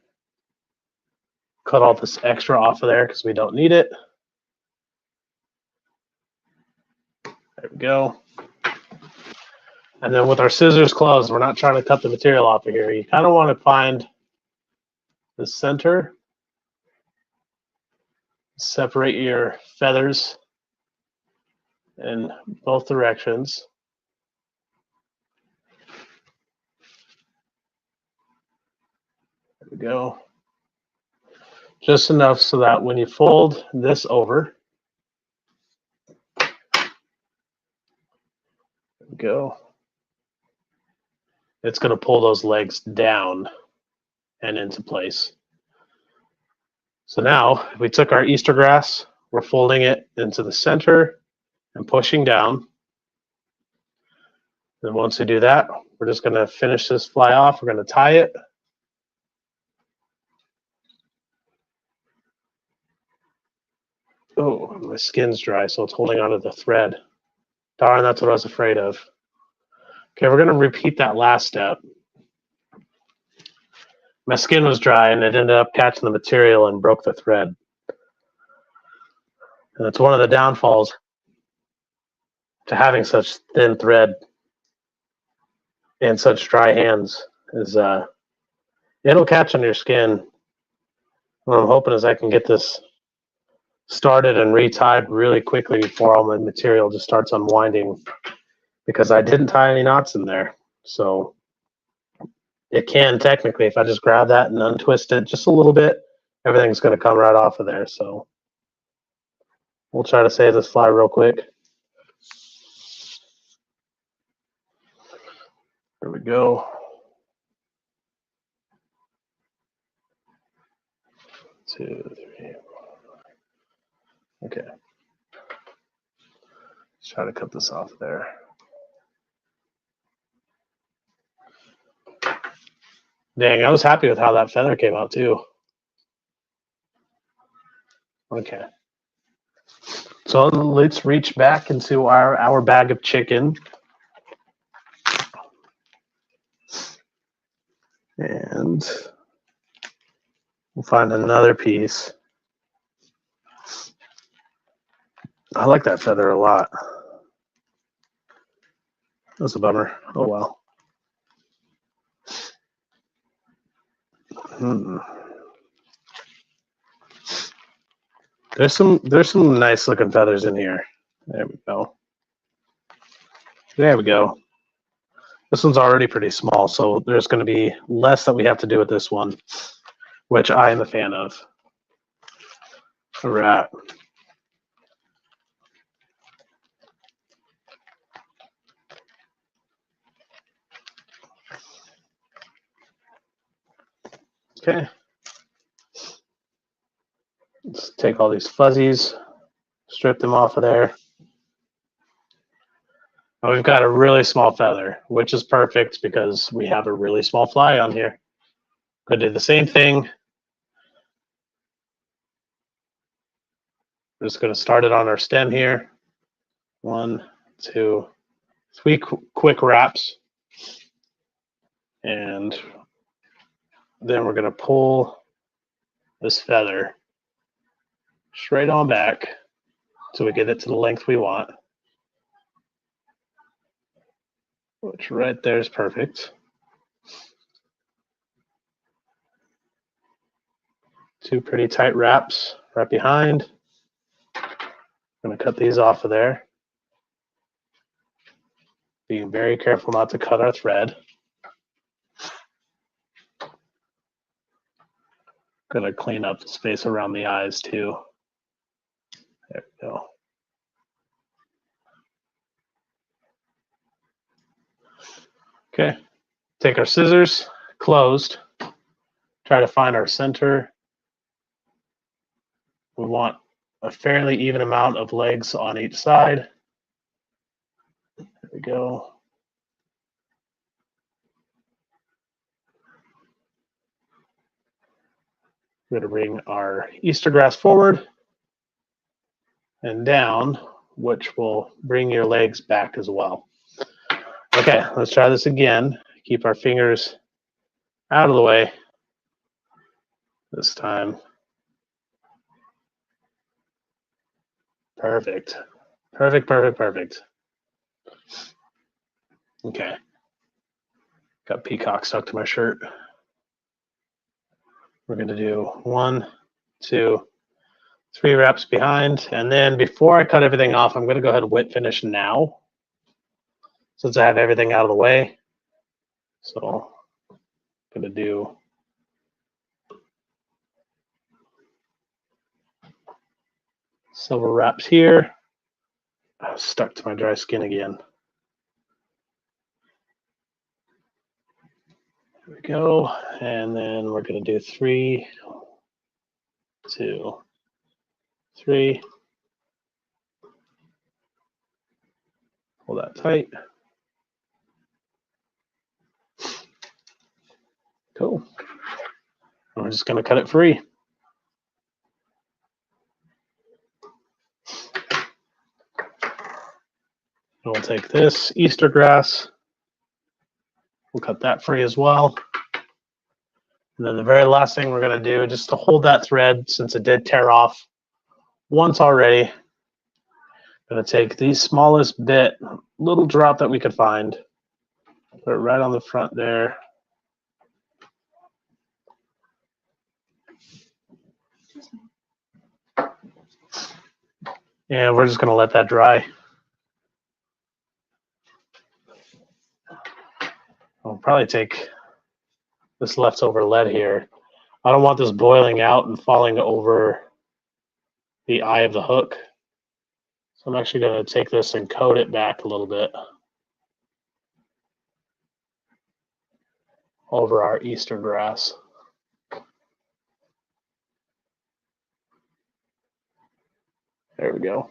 Cut all this extra off of there because we don't need it. There we go. And then with our scissors closed, we're not trying to cut the material off of here. You kind of want to find the center. Separate your feathers in both directions. There we go. Just enough so that when you fold this over, there we go. It's going to pull those legs down and into place. So now, if we took our Easter grass, we're folding it into the center and pushing down. And once we do that, we're just going to finish this fly off. We're going to tie it. Oh, my skin's dry, so it's holding onto the thread. Darn, that's what I was afraid of. Okay, we're going to repeat that last step. My skin was dry, and it ended up catching the material and broke the thread. And it's one of the downfalls to having such thin thread and such dry hands is it'll catch on your skin. What I'm hoping is I can get this started and retied really quickly before all my material just starts unwinding, because I didn't tie any knots in there. So it can technically, if I just grab that and untwist it just a little bit, everything's going to come right off of there. So we'll try to save this fly real quick. There we go. Two, three. Okay. Let's try to cut this off there. Dang, I was happy with how that feather came out too. Okay. So let's reach back into our bag of chicken. And we'll find another piece. I like that feather a lot. That's a bummer. Oh well. There's some nice looking feathers in here. There we go. There we go. This one's already pretty small, so there's going to be less that we have to do with this one, which I am a fan of. All right. Okay. Let's take all these fuzzies, strip them off of there. And we've got a really small feather, which is perfect because we have a really small fly on here. Could do the same thing. We're just going to start it on our stem here. 1, 2, 3 quick wraps. And then we're going to pull this feather straight on back so we get it to the length we want, which right there is perfect. 2 pretty tight wraps right behind. I'm going to cut these off of there. Being very careful not to cut our thread. Going to clean up the space around the eyes too. There we go. Okay, take our scissors, closed, try to find our center. We want a fairly even amount of legs on each side. There we go. We're going to bring our Easter grass forward and down, which will bring your legs back as well. Okay, let's try this again. Keep our fingers out of the way this time. Perfect. Perfect, perfect, perfect. Okay. Got peacock stuck to my shirt. We're going to do 1, 2, 3 wraps behind. And then before I cut everything off, I'm going to go ahead and wet finish now, since I have everything out of the way. So I'm going to do several wraps here. I was stuck to my dry skin again. There we go. And then we're going to do 3, 2, 3. Pull that tight. Cool. And we're just going to cut it free. And we'll take this Easter grass. We'll cut that free as well. And then the very last thing we're going to do, just to hold that thread, since it did tear off once already, I'm going to take the smallest bit, little drop that we could find, put it right on the front there. And we're just going to let that dry. I'll probably take this leftover lead here. I don't want this boiling out and falling over the eye of the hook. So I'm actually going to take this and coat it back a little bit over our Easter grass. There we go.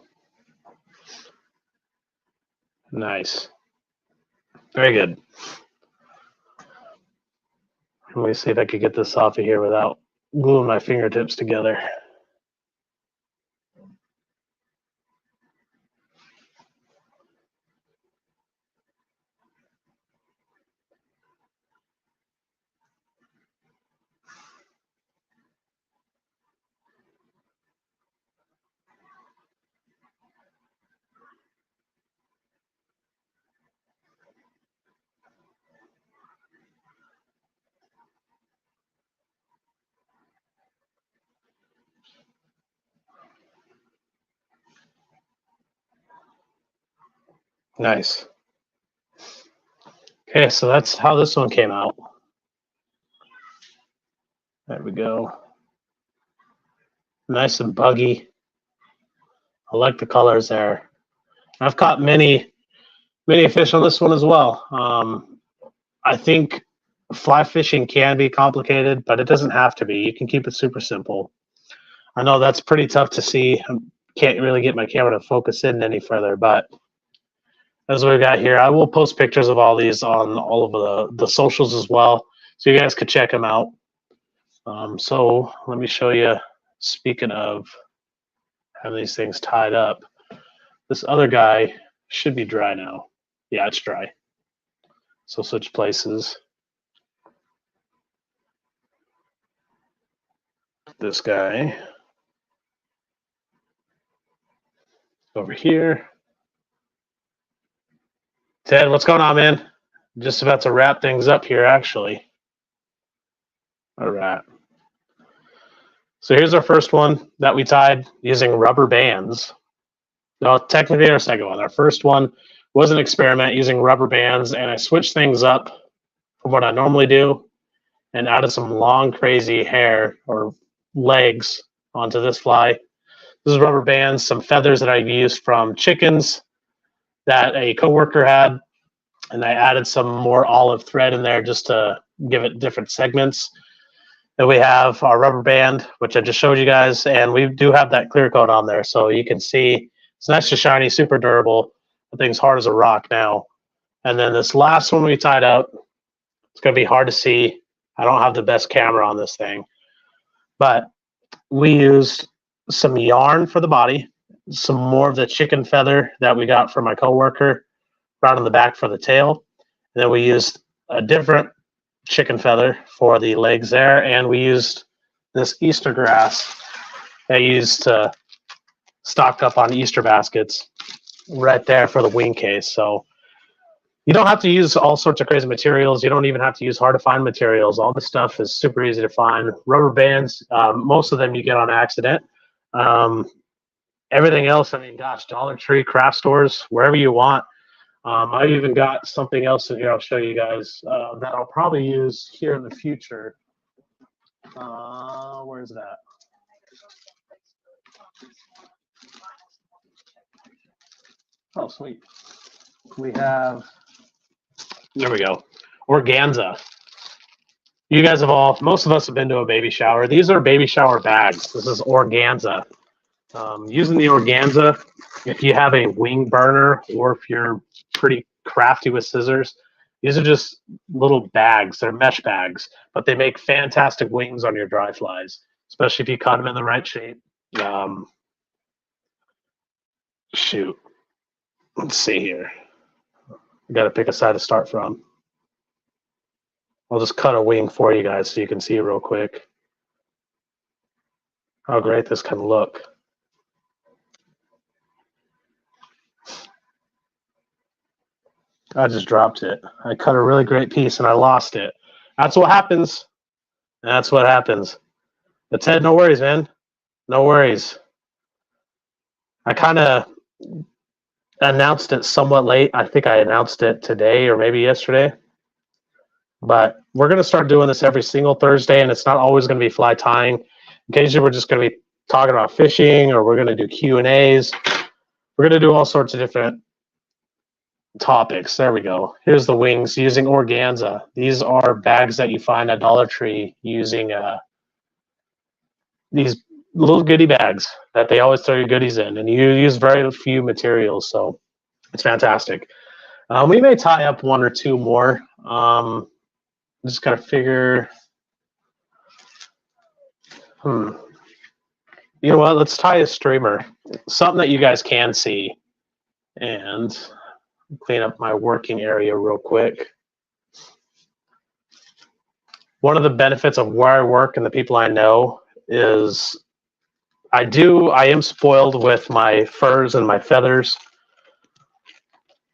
Nice. Very good. Let me see if I could get this off of here without gluing my fingertips together. Nice. Okay, so that's how this one came out. There we go. Nice and buggy. I like the colors there. I've caught many fish on this one as well. I think fly fishing can be complicated, but it doesn't have to be. You can keep it super simple. I know that's pretty tough to see. I can't really get my camera to focus in any further, but as we've got here, I will post pictures of all these on all of the socials as well, so you guys could check them out. So let me show you, speaking of having these things tied up, this other guy should be dry now. Yeah, it's dry. So switch places. This guy over here. Ted, what's going on, man? Just about to wrap things up here, actually. All right. So here's our first one that we tied using rubber bands. No, technically our second one. Our first one was an experiment using rubber bands, and I switched things up from what I normally do and added some long, crazy hair or legs onto this fly. This is rubber bands, some feathers that I used from chickens that a coworker had, and I added some more olive thread in there just to give it different segments. Then we have our rubber band, which I just showed you guys, and we do have that clear coat on there, so you can see it's nice and shiny, super durable. The thing's hard as a rock now. And then this last one we tied out, it's going to be hard to see. I don't have the best camera on this thing, but we used some yarn for the body, some more of the chicken feather that we got from my coworker, right on the back for the tail. And then we used a different chicken feather for the legs there, and we used this Easter grass that I used to stock up on Easter baskets right there for the wing case. So you don't have to use all sorts of crazy materials. You don't even have to use hard to find materials. All the stuff is super easy to find. Rubber bands, most of them you get on accident. Everything else, I mean, gosh, Dollar Tree, craft stores, wherever you want. I even got something else in here I'll show you guys that I'll probably use here in the future. Where's that? Oh, sweet. We have, there we go, organza. You guys have all, most of us have been to a baby shower. These are baby shower bags. This is organza. Using the organza, if you have a wing burner or if you're pretty crafty with scissors, these are just little bags. They're mesh bags, but they make fantastic wings on your dry flies, especially if you cut them in the right shape. Shoot. Let's see here. I got to pick a side to start from. I'll just cut a wing for you guys so you can see real quick how great this can look. I just dropped it. I cut a really great piece and I lost it. That's what happens. That's what happens. But Ted, no worries, man. No worries. I kind of announced it somewhat late. I think I announced it today or maybe yesterday. But we're going to start doing this every single Thursday, and it's not always going to be fly tying. Occasionally, we're just going to be talking about fishing, or we're going to do Q&As. We're going to do all sorts of different topics. There we go. Here's the wings using organza. These are bags that you find at Dollar Tree using these little goodie bags that they always throw your goodies in, and you use very few materials, so it's fantastic. We may tie up one or two more. Just gotta figure. You know what? Let's tie a streamer, something that you guys can see, and clean up my working area real quick. One of the benefits of where I work and the people I know is I am spoiled with my furs and my feathers.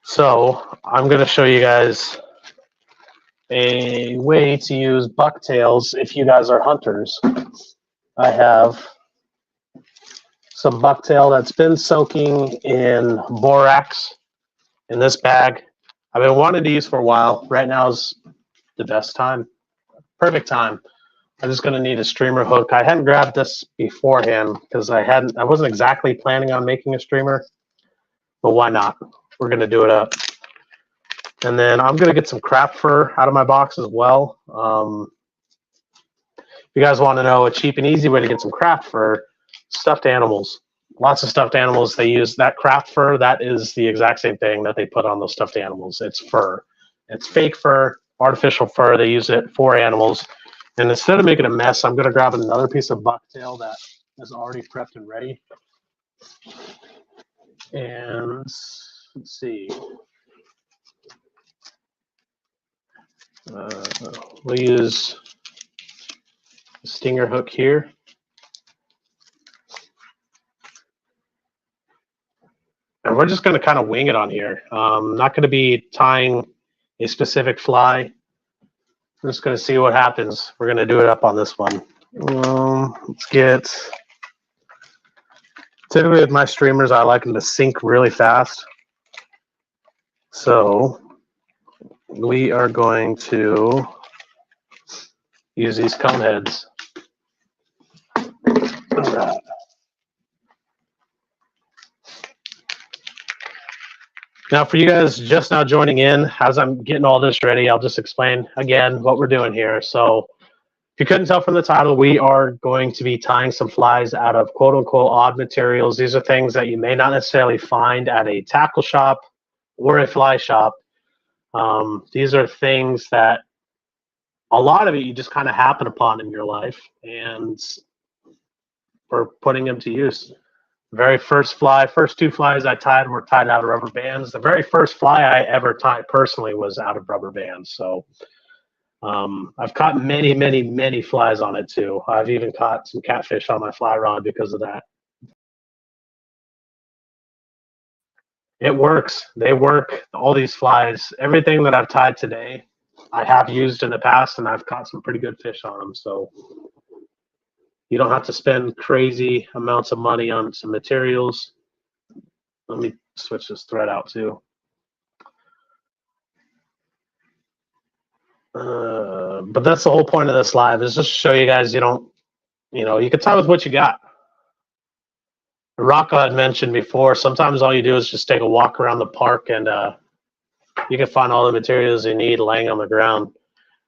So I'm going to show you guys a way to use bucktails if you guys are hunters. I have some bucktail that's been soaking in borax in this bag. I've been wanting to use for a while. Right now is the best time. Perfect time. I'm just going to need a streamer hook. I hadn't grabbed this beforehand because I wasn't exactly planning on making a streamer, but why not? We're going to do it up. And then I'm going to get some craft fur out of my box as well. If you guys want to know a cheap and easy way to get some craft fur, stuffed animals. Lots of stuffed animals, they use that craft fur. That is the exact same thing that they put on those stuffed animals. It's fur. It's fake fur, artificial fur. They use it for animals. And instead of making a mess, I'm going to grab another piece of bucktail that is already prepped and ready. And let's see. We'll use a stinger hook here. And we're just going to kind of wing it on here. Not going to be tying a specific fly. We're just going to see what happens. We're going to do it up on this one. Let's get, typically with my streamers, I like them to sink really fast. So we are going to use these cone heads. All right. Now, for you guys just now joining in, as I'm getting all this ready, I'll just explain again what we're doing here. So if you couldn't tell from the title, we are going to be tying some flies out of quote-unquote odd materials. These are things that you may not necessarily find at a tackle shop or a fly shop. These are things that a lot of it you just kind of happen upon in your life, and we're putting them to use. The very first two flies I tied were tied out of rubber bands. The very first fly I ever tied personally was out of rubber bands. So I've caught many, many, many flies on it too. I've even caught some catfish on my fly rod because of that. It works. They work. All these flies, everything that I've tied today, I have used in the past, and I've caught some pretty good fish on them. So you don't have to spend crazy amounts of money on some materials. Let me switch this thread out too. But that's the whole point of this live, is just to show you guys you can tie with what you got. Rocco had mentioned before, sometimes all you do is just take a walk around the park and you can find all the materials you need laying on the ground,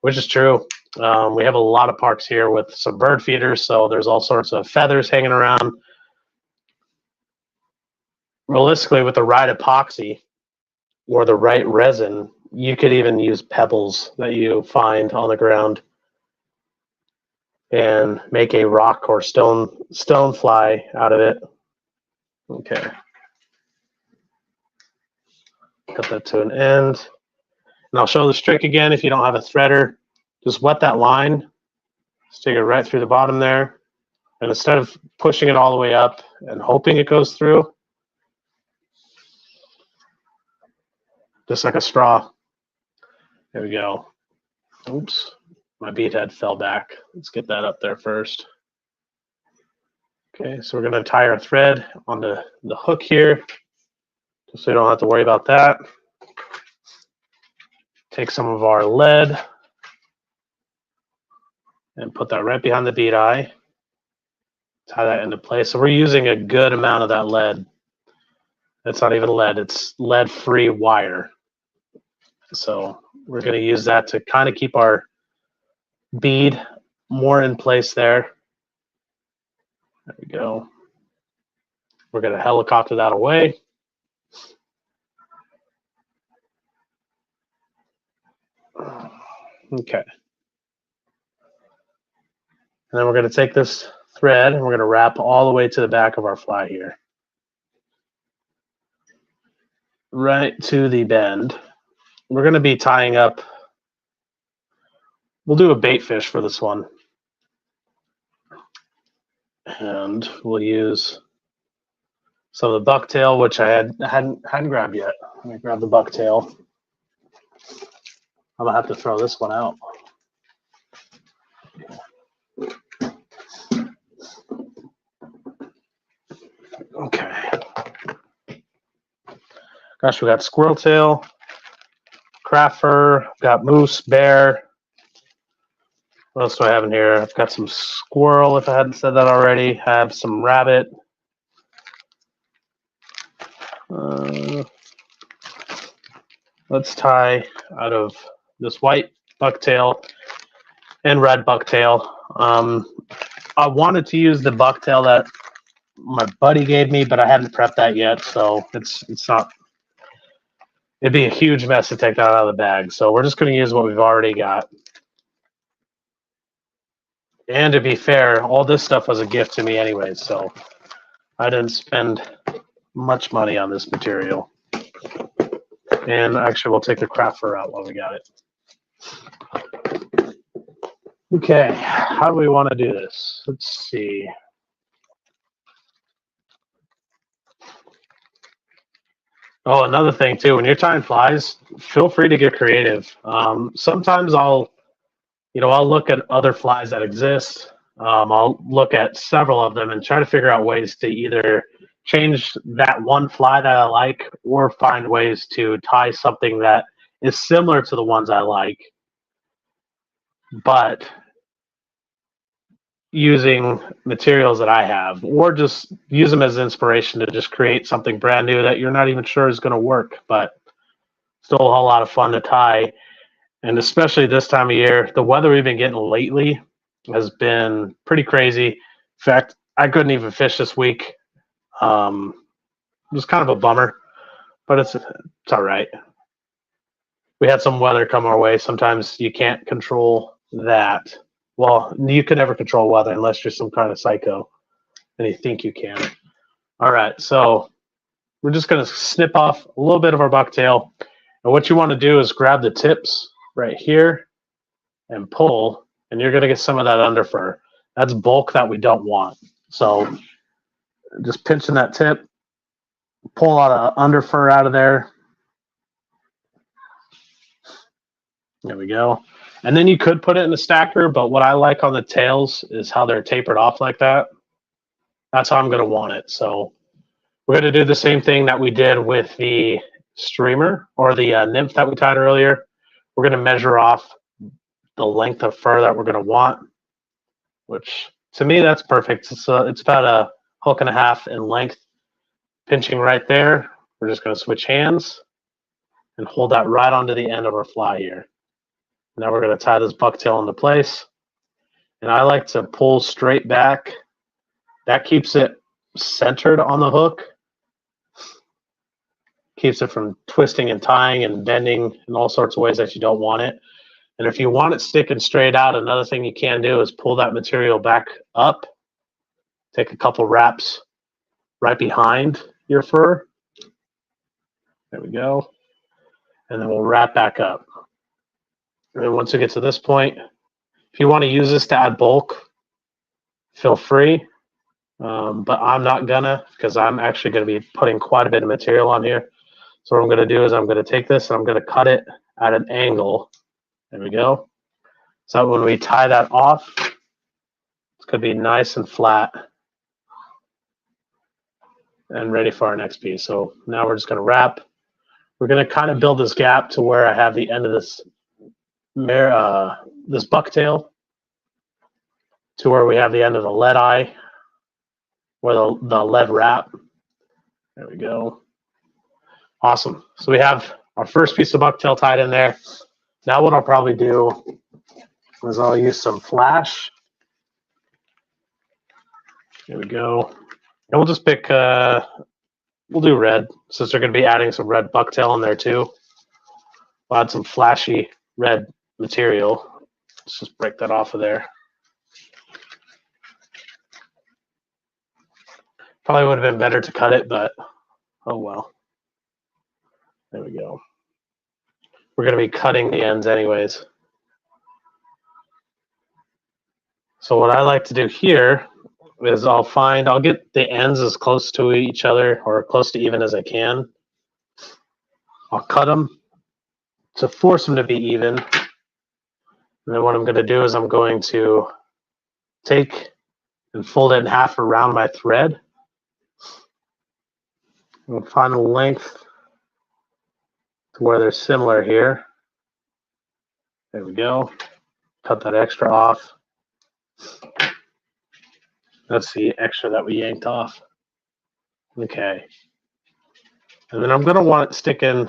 which is true. We have a lot of parks here with some bird feeders, so there's all sorts of feathers hanging around. Realistically, with the right epoxy or the right resin, you could even use pebbles that you find on the ground and make a rock or stone fly out of it. Okay. Cut that to an end. And I'll show this trick again if you don't have a threader. Just wet that line, stick it right through the bottom there, and instead of pushing it all the way up and hoping it goes through, just like a straw. There we go. Oops, my bead head fell back. Let's get that up there first. Okay, so we're going to tie our thread onto the hook here, just so you don't have to worry about that. Take some of our lead. and put that right behind the bead eye. Tie that into place. So we're using a good amount of that lead. It's not even lead, it's lead-free wire. So we're going to use that to kind of keep our bead more in place there. There we go. We're going to helicopter that away. Okay. And then we're going to take this thread and we're going to wrap all the way to the back of our fly here. Right to the bend. We're going to be tying up, we'll do a bait fish for this one. And we'll use some of the bucktail, which I hadn't grabbed yet. Let me grab the bucktail. I'm going to have to throw this one out. Okay. Gosh, we got squirrel tail, craft fur, got moose, bear. What else do I have in here? I've got some squirrel, if I hadn't said that already. I have some rabbit. Let's tie out of this white bucktail and red bucktail. I wanted to use the bucktail that my buddy gave me, but I hadn't prepped that yet, so it's not. It'd be a huge mess to take that out of the bag. So we're just going to use what we've already got. And to be fair, all this stuff was a gift to me anyway, so I didn't spend much money on this material. And actually, we'll take the craft fur out while we got it. Okay, how do we want to do this? Let's see. Oh, another thing too, when you're tying flies, feel free to get creative. Sometimes I'll look at other flies that exist. I'll look at several of them and try to figure out ways to either change that one fly that I like or find ways to tie something that is similar to the ones I like, but using materials that I have, or just use them as inspiration to just create something brand new that you're not even sure is going to work, but still a whole lot of fun to tie. And especially this time of year, the weather we've been getting lately has been pretty crazy. In fact, I couldn't even fish this week. It was kind of a bummer, but it's all right. We had some weather come our way. Sometimes you can't control that. Well, you can never control weather unless you're some kind of psycho and you think you can. All right, so we're just going to snip off a little bit of our bucktail. And what you want to do is grab the tips right here and pull, and you're going to get some of that underfur. That's bulk that we don't want. So just pinching that tip, pull a lot of underfur out of there. There we go. And then you could put it in the stacker, but what I like on the tails is how they're tapered off like that. That's how I'm going to want it. So we're going to do the same thing that we did with the streamer or the nymph that we tied earlier. We're going to measure off the length of fur that we're going to want, which to me, that's perfect. It's about a hook and a half in length. Pinching right there. We're just going to switch hands and hold that right onto the end of our fly here. Now we're going to tie this bucktail into place. And I like to pull straight back. That keeps it centered on the hook. Keeps it from twisting and tying and bending in all sorts of ways that you don't want it. And if you want it sticking straight out, another thing you can do is pull that material back up. Take a couple wraps right behind your fur. There we go. And then we'll wrap back up. And then once we get to this point, if you want to use this to add bulk, feel free. But I'm not gonna, because I'm actually going to be putting quite a bit of material on here. So what I'm going to do is I'm going to take this and I'm going to cut it at an angle. There we go. So when we tie that off, it's going to be nice and flat and ready for our next piece. So now we're just going to wrap. We're going to kind of build this gap to where I have the end of this bucktail. to where we have the end of the lead eye, or the lead wrap. There we go. Awesome. So we have our first piece of bucktail tied in there. Now what I'll probably do is I'll use some flash. There we go. And we'll just pick, we'll do red, since we're going to be adding some red bucktail in there too. We'll add some flashy red material. Let's just break that off of there. Probably would have been better to cut it, but oh well. There we go. We're going to be cutting the ends anyways. So what I like to do here is I'll get the ends as close to each other or close to even as I can. I'll cut them to force them to be even. And then what I'm going to do is I'm going to take and fold it in half around my thread. And find the length to where they're similar here. There we go. Cut that extra off. That's the extra that we yanked off. Okay. And then I'm going to want it sticking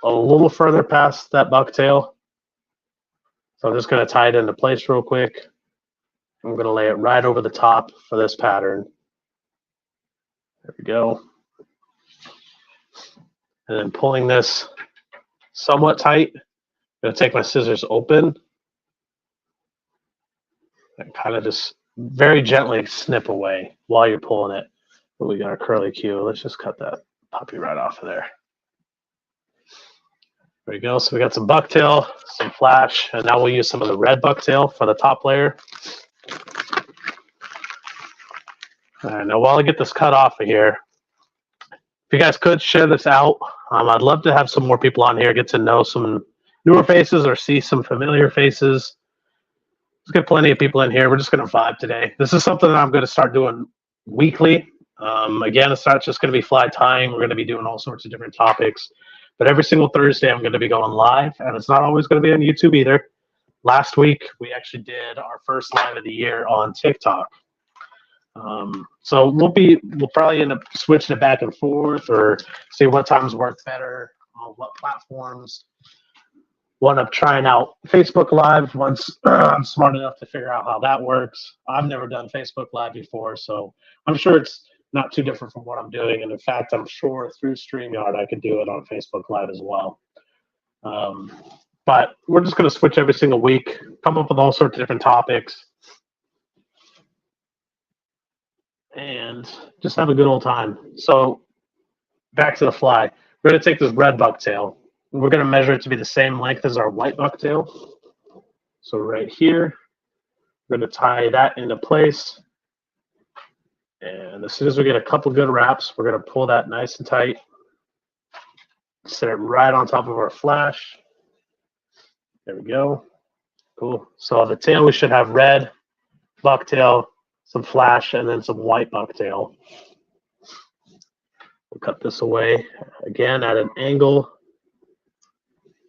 a little further past that bucktail. So I'm just going to tie it into place real quick. I'm going to lay it right over the top for this pattern. There we go. And then pulling this somewhat tight, I'm going to take my scissors open and kind of just very gently snip away while you're pulling it. But we got our curly Q. Let's just cut that puppy right off of there. There we go. So we got some bucktail, some flash, and now we'll use some of the red bucktail for the top layer. All right, now while I get this cut off of here, if you guys could share this out, I'd love to have some more people on here, get to know some newer faces or see some familiar faces. Let's get plenty of people in here. We're just going to vibe today. This is something that I'm going to start doing weekly. Again, it's not just going to be fly tying. We're going to be doing all sorts of different topics. But every single Thursday, I'm going to be going live, and it's not always going to be on YouTube either. Last week, we actually did our first live of the year on TikTok. So we'll probably end up switching it back and forth or see what times work better on what platforms. We'll end up trying out Facebook Live once I'm smart enough to figure out how that works. I've never done Facebook Live before, so I'm sure it's not too different from what I'm doing. And in fact, I'm sure through StreamYard, I could do it on Facebook Live as well. But we're just going to switch every single week, come up with all sorts of different topics, and just have a good old time. So back to the fly. We're going to take this red bucktail. We're going to measure it to be the same length as our white bucktail. So right here, we're going to tie that into place. And as soon as we get a couple good wraps, we're going to pull that nice and tight. Set it right on top of our flash. There we go. Cool. So the tail, we should have red bucktail, some flash, and then some white bucktail. We'll cut this away again at an angle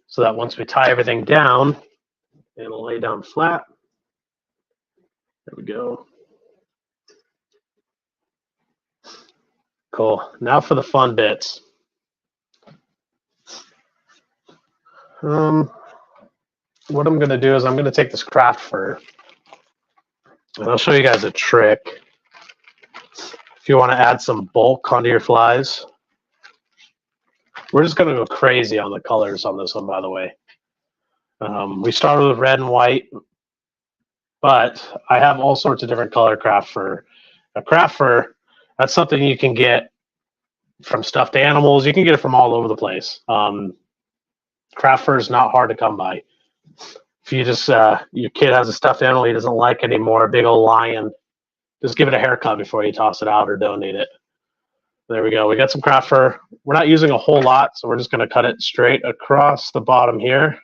so that once we tie everything down, it'll lay down flat. There we go. Cool. Now for the fun bits. What I'm going to do is I'm going to take this craft fur, and I'll show you guys a trick. If you want to add some bulk onto your flies, we're just going to go crazy on the colors on this one, by the way. We started with red and white, but I have all sorts of different color craft fur. A craft fur, that's something you can get from stuffed animals. You can get it from all over the place. Craft fur is not hard to come by. If you just, your kid has a stuffed animal he doesn't like anymore, a big old lion, just give it a haircut before you toss it out or donate it. There we go. We got some craft fur. We're not using a whole lot, so we're just going to cut it straight across the bottom here.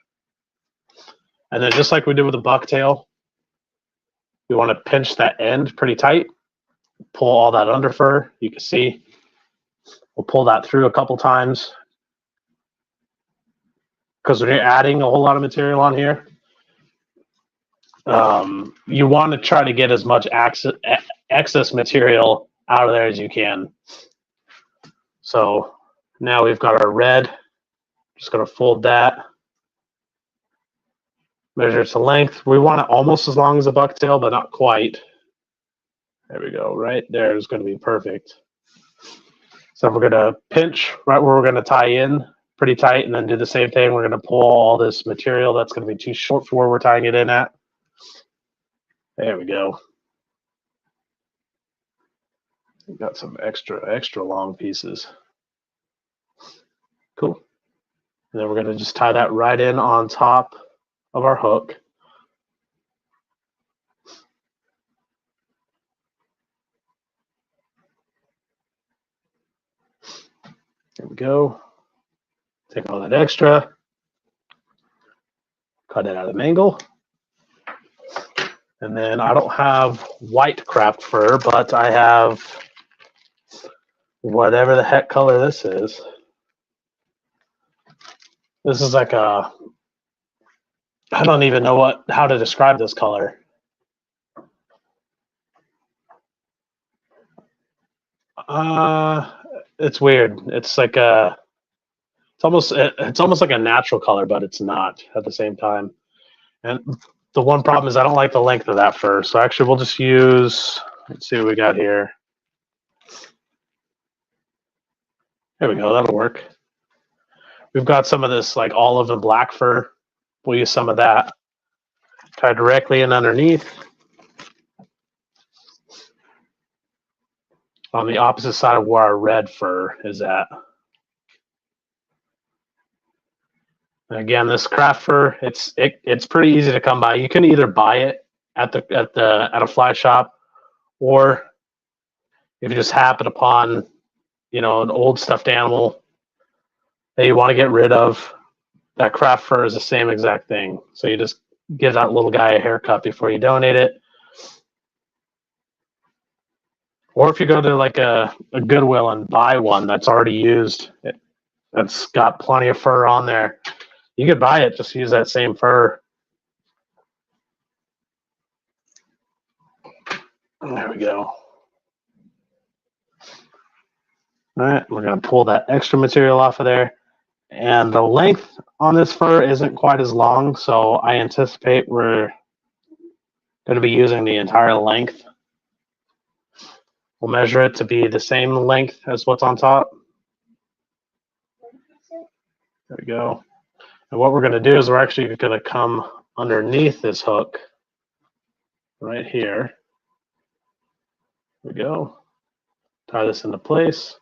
And then just like we did with the bucktail, we want to pinch that end pretty tight. Pull all that under fur. You can see we'll pull that through a couple times because we're adding a whole lot of material on here. you want to try to get as much excess material out of there as you can. So now we've got our red. Just going to fold that. Measure it to length. We want it almost as long as a bucktail, but not quite. There we go. Right there is going to be perfect. So we're going to pinch right where we're going to tie in pretty tight, and then do the same thing. We're going to pull all this material that's going to be too short for where we're tying it in at. There we go. We've got some extra long pieces. Cool. And then we're going to just tie that right in on top of our hook. There we go. Take all that extra, cut it at an angle. And then I don't have white craft fur, but I have whatever the heck color this is. This is like a, I don't even know how to describe this color. It's weird. It's like a, it's almost like a natural color, but it's not at the same time. And the one problem is I don't like the length of that fur. So actually we'll just use, let's see what we got here. There we go, that'll work. We've got some of this like olive and black fur. We'll use some of that. Tie directly in underneath. On the opposite side of where our red fur is at. And again, this craft fur, it's pretty easy to come by. You can either buy it at a fly shop, or if you just happen upon, you know, an old stuffed animal that you want to get rid of, that craft fur is the same exact thing. So you just give that little guy a haircut before you donate it. Or if you go to like a Goodwill and buy one that's already used, that's got plenty of fur on there, you could buy it, just use that same fur. There we go. All right, we're going to pull that extra material off of there. And the length on this fur isn't quite as long, so I anticipate we're going to be using the entire length. We'll measure it to be the same length as what's on top. There we go. And what we're going to do is we're actually going to come underneath this hook right here. There we go. Tie this into place.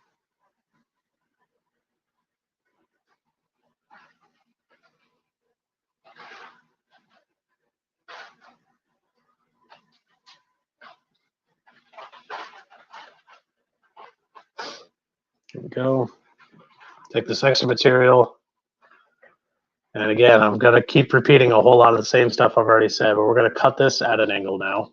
There we go. Take this extra material. And again, I'm going to keep repeating a whole lot of the same stuff I've already said, but we're going to cut this at an angle now.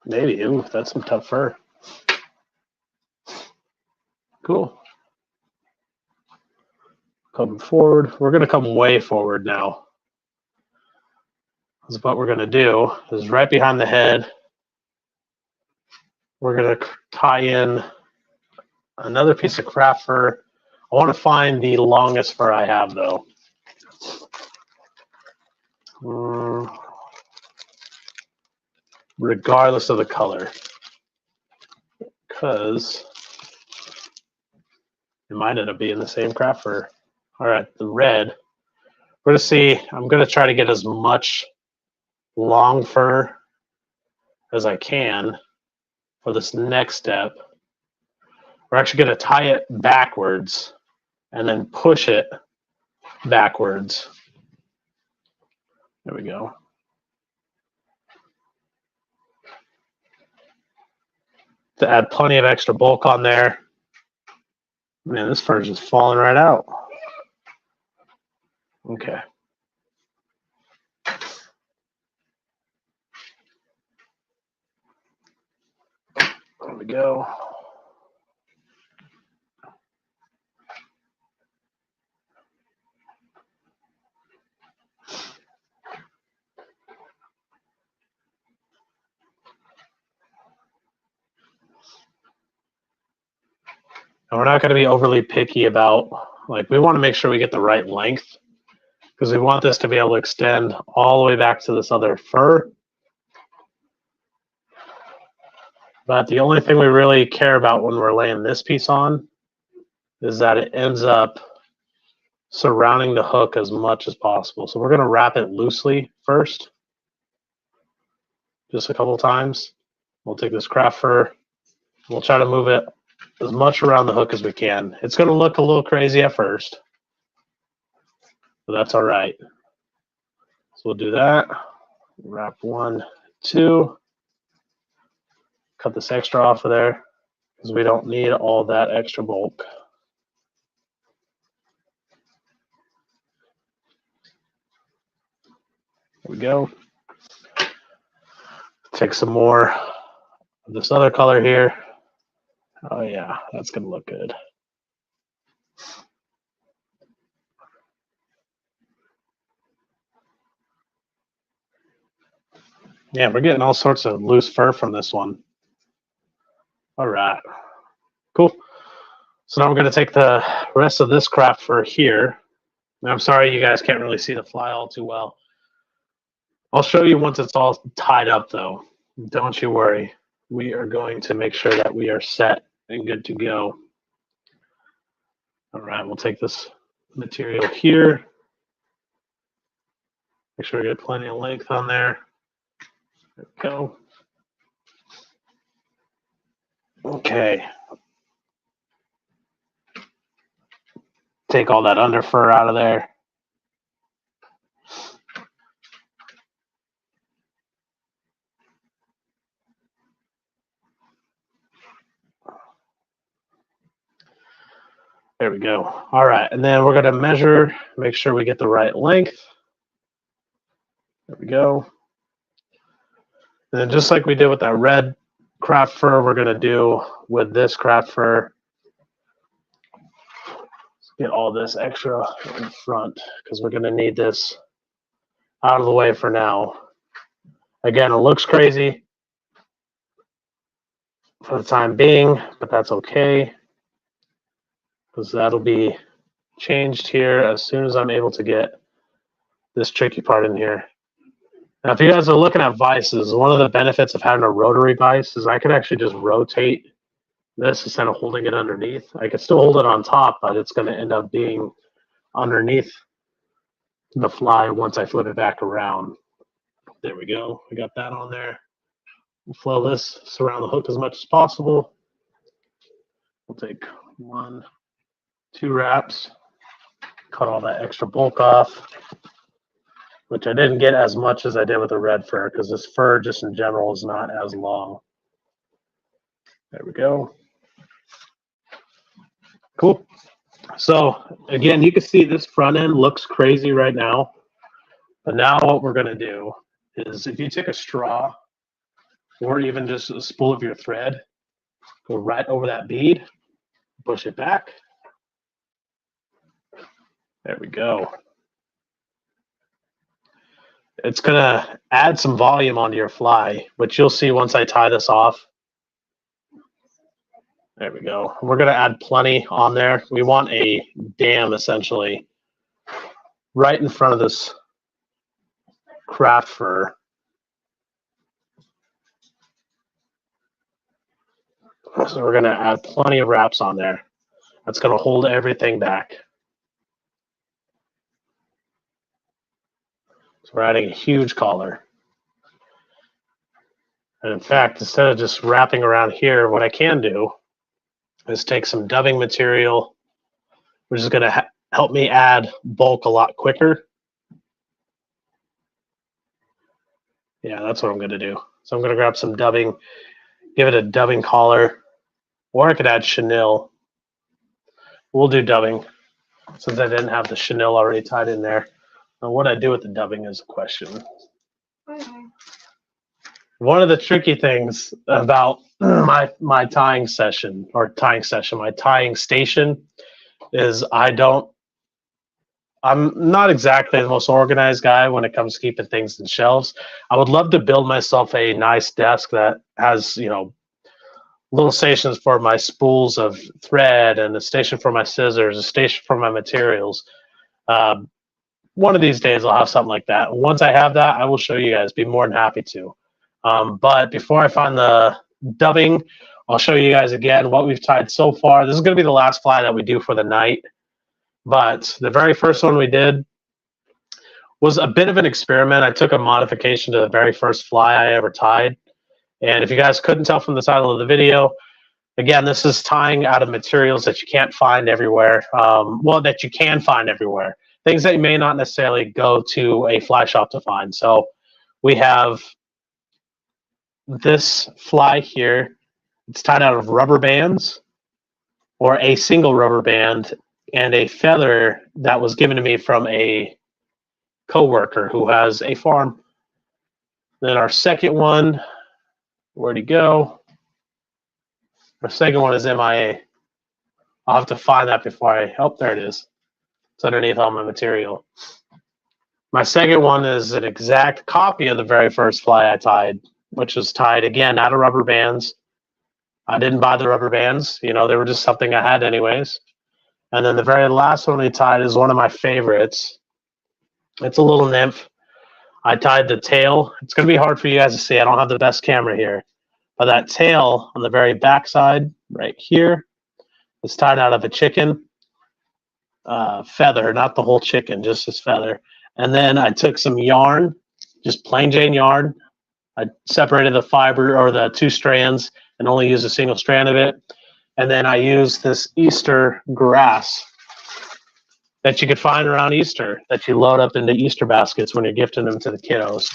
Maybe. Ooh, that's some tough fur. Cool. Come forward. We're going to come way forward now. Because what we're going to do is right behind the head, we're going to tie in another piece of craft fur. I want to find the longest fur I have, though. Regardless of the color. Because it might end up being the same craft fur. All right, the red. We're going to see, I'm going to try to get as much long fur as I can for this next step. We're actually going to tie it backwards and then push it backwards. There we go. To add plenty of extra bulk on there. Man, this fur is just falling right out. Okay. There we go. And we're not going to be overly picky about, like, we want to make sure we get the right length because we want this to be able to extend all the way back to this other fur. But the only thing we really care about when we're laying this piece on is that it ends up surrounding the hook as much as possible. So we're going to wrap it loosely first, just a couple times. We'll take this craft fur, we'll try to move it as much around the hook as we can. It's going to look a little crazy at first, but that's all right. So we'll do that. Wrap 1, 2. Cut this extra off of there because we don't need all that extra bulk. There we go. Take some more of this other color here. Oh yeah, that's gonna look good. Yeah, we're getting all sorts of loose fur from this one. All right, cool. So now we're gonna take the rest of this craft fur here. I'm sorry you guys can't really see the fly all too well. I'll show you once it's all tied up though. Don't you worry. We are going to make sure that we are set and good to go. All right, we'll take this material here. Make sure we get plenty of length on there. There we go. Okay. Take all that under fur out of there. There we go. All right, and then we're going to measure, make sure we get the right length. There we go. And then just like we did with that red craft fur, we're going to do with this craft fur. Let's get all this extra in front because we're going to need this out of the way for now. Again, it looks crazy for the time being, but that's okay because that'll be changed here as soon as I'm able to get this tricky part in here. Now, if you guys are looking at vices, one of the benefits of having a rotary vise is I could actually just rotate this instead of holding it underneath. I could still hold it on top, but it's going to end up being underneath the fly once I flip it back around. There we go. We got that on there. We'll flow this, surround the hook as much as possible. We'll take 1, 2 wraps, cut all that extra bulk off, which I didn't get as much as I did with the red fur because this fur just in general is not as long. There we go. Cool. So again, you can see this front end looks crazy right now, but now what we're going to do is if you take a straw or even just a spool of your thread, go right over that bead, push it back. There we go. It's going to add some volume onto your fly, which you'll see once I tie this off. There we go. We're going to add plenty on there. We want a dam, essentially, right in front of this craft fur. So we're going to add plenty of wraps on there. That's going to hold everything back. So we're adding a huge collar. And in fact, instead of just wrapping around here, what I can do is take some dubbing material, which is going to help me add bulk a lot quicker. Yeah, that's what I'm going to do. So I'm going to grab some dubbing, give it a dubbing collar, or I could add chenille. We'll do dubbing since I didn't have the chenille already tied in there. Now, what I do with the dubbing is a question. One of the tricky things about my tying session, my tying station, is I'm not exactly the most organized guy when it comes to keeping things in shelves. I would love to build myself a nice desk that has, you know, little stations for my spools of thread, and a station for my scissors, a station for my materials. One of these days I'll have something like that. Once I have that, I will show you guys. Be more than happy to. But before I find the dubbing, I'll show you guys again what we've tied so far. This is going to be the last fly that we do for the night. But the very first one we did was a bit of an experiment. I took a modification to the very first fly I ever tied. And if you guys couldn't tell from the title of the video, again, this is tying out of materials that you can't find everywhere. Well, that you can find everywhere. Things that you may not necessarily go to a fly shop to find. So we have this fly here. It's tied out of rubber bands, or a single rubber band, and a feather that was given to me from a coworker who has a farm. Then our second one, where'd he go? Our second one is MIA. I'll have to find that before I, oh, there it is. It's underneath all my material. My second one is an exact copy of the very first fly I tied, which was tied again out of rubber bands. I didn't buy the rubber bands, you know, they were just something I had anyways. And then the very last one we tied is one of my favorites. It's a little nymph. I tied the tail. It's going to be hard for you guys to see. I don't have the best camera here. But that tail on the very back side, right here, is tied out of a chicken feather, not the whole chicken, just this feather. And then I took some yarn, just plain Jane yarn. I separated the fiber, or the two strands, and only used a single strand of it. And then I used this Easter grass that you could find around Easter, that you load up into Easter baskets when you're gifting them to the kiddos.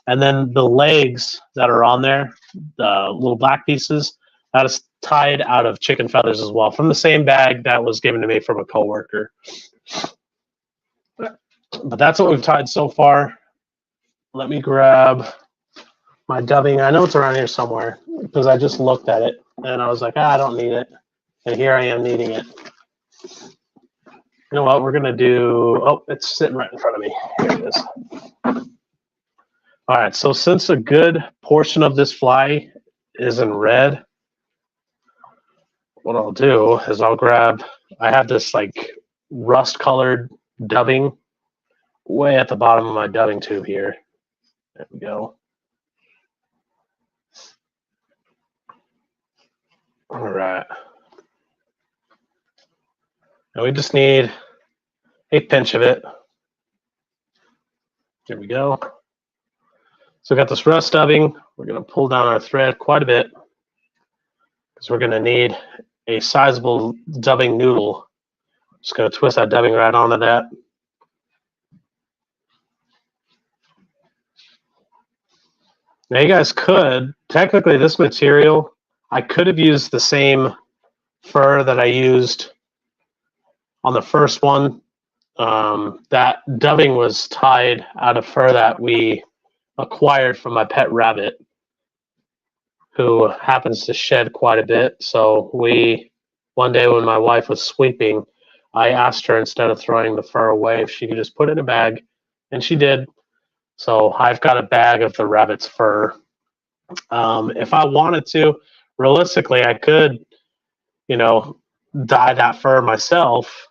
And then the legs that are on there, the little black pieces, that is tied out of chicken feathers as well, from the same bag that was given to me from a coworker. But that's what we've tied so far. Let me grab my dubbing. I know it's around here somewhere because I just looked at it and I was like, I don't need it. And here I am needing it. You know what we're going to do? Oh, it's sitting right in front of me. Here it is. All right, so since a good portion of this fly is in red, what I'll do is I'll grab, I have this like rust colored dubbing way at the bottom of my dubbing tube here. There we go. All right. Now we just need a pinch of it. There we go. So we got this rust dubbing. We're going to pull down our thread quite a bit because we're going to need a sizable dubbing noodle. Just going to twist that dubbing right onto that. Now you guys could, technically this material, I could have used the same fur that I used on the first one. That dubbing was tied out of fur that we acquired from my pet rabbit, who happens to shed quite a bit. So one day when my wife was sweeping, I asked her, instead of throwing the fur away, if she could just put it in a bag, and she did. So I've got a bag of the rabbit's fur. If I wanted to, realistically, I could, you know, dye that fur myself,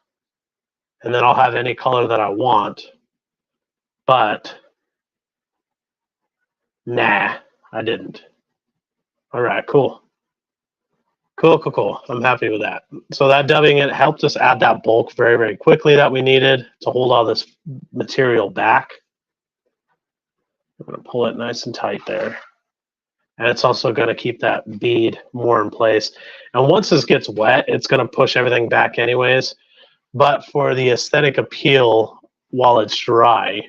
and then I'll have any color that I want. But nah, I didn't. All right, cool. Cool. I'm happy with that. So that dubbing, it helped us add that bulk very, very quickly that we needed to hold all this material back. I'm going to pull it nice and tight there. And it's also going to keep that bead more in place. And once this gets wet, it's going to push everything back anyways. But for the aesthetic appeal while it's dry,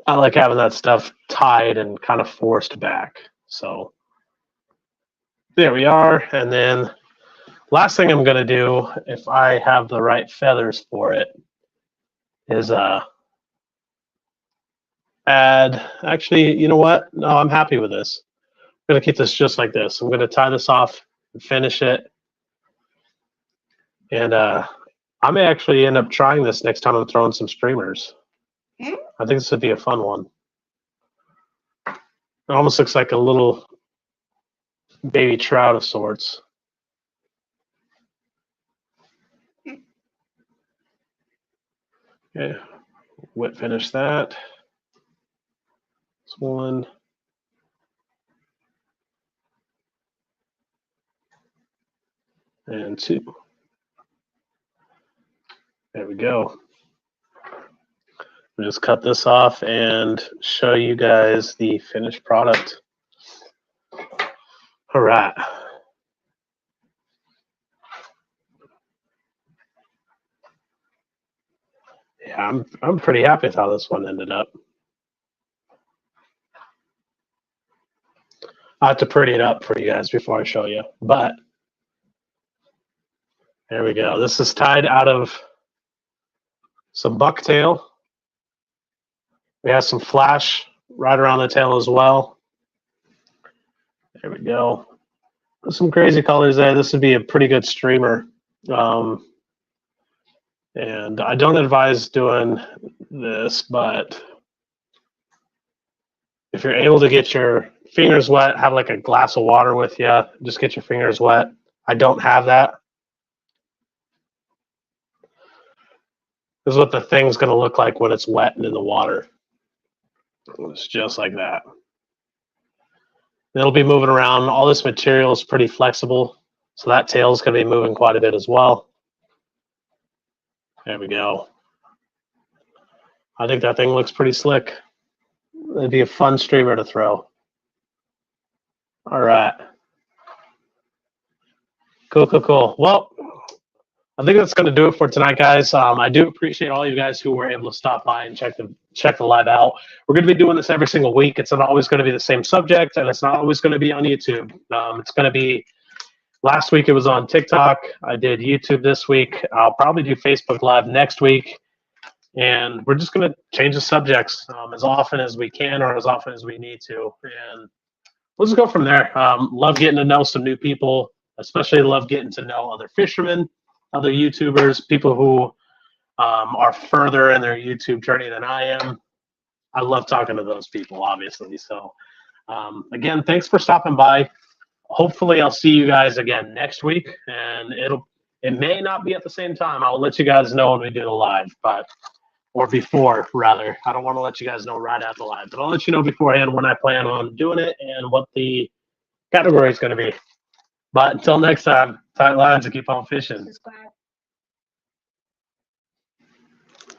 I like having that stuff tied and kind of forced back. So there we are. And then last thing I'm going to do, if I have the right feathers for it, is add, actually, you know what? No, I'm happy with this. I'm going to keep this just like this. I'm going to tie this off and finish it. And I may actually end up trying this next time I'm throwing some streamers. I think this would be a fun one. It almost looks like a little baby trout of sorts. Okay, wet finish that. That's one. And two. There we go. We'll just cut this off and show you guys the finished product. All right. Yeah, I'm pretty happy with how this one ended up. I have to pretty it up for you guys before I show you, but there we go. This is tied out of some bucktail. We have some flash right around the tail as well. There we go. There's some crazy colors there. This would be a pretty good streamer. And I don't advise doing this, but if you're able to get your fingers wet, have like a glass of water with you, just get your fingers wet. I don't have that. This is what the thing's going to look like when it's wet and in the water. It's just like that. It'll be moving around. All this material is pretty flexible, so that tail is going to be moving quite a bit as well. There we go. I think that thing looks pretty slick. It'd be a fun streamer to throw. All right. Cool, cool, cool. Well, I think that's going to do it for tonight, guys. I do appreciate all you guys who were able to stop by and check the live out. We're going to be doing this every single week. It's not always going to be the same subject, and it's not always going to be on YouTube. It's going to be, last week it was on TikTok. I did YouTube this week. I'll probably do Facebook Live next week. And we're just going to change the subjects as often as we can or as often as we need to. And we'll just go from there. Love getting to know some new people, especially love getting to know other fishermen, other YouTubers, people who are further in their YouTube journey than I am. I love talking to those people, obviously. So, again, thanks for stopping by. Hopefully, I'll see you guys again next week. And it may not be at the same time. I'll let you guys know when we do the live, or before, rather. I don't want to let you guys know right after live, but I'll let you know beforehand when I plan on doing it and what the category is going to be. But until next time, tight lines and keep on fishing. Subscribe.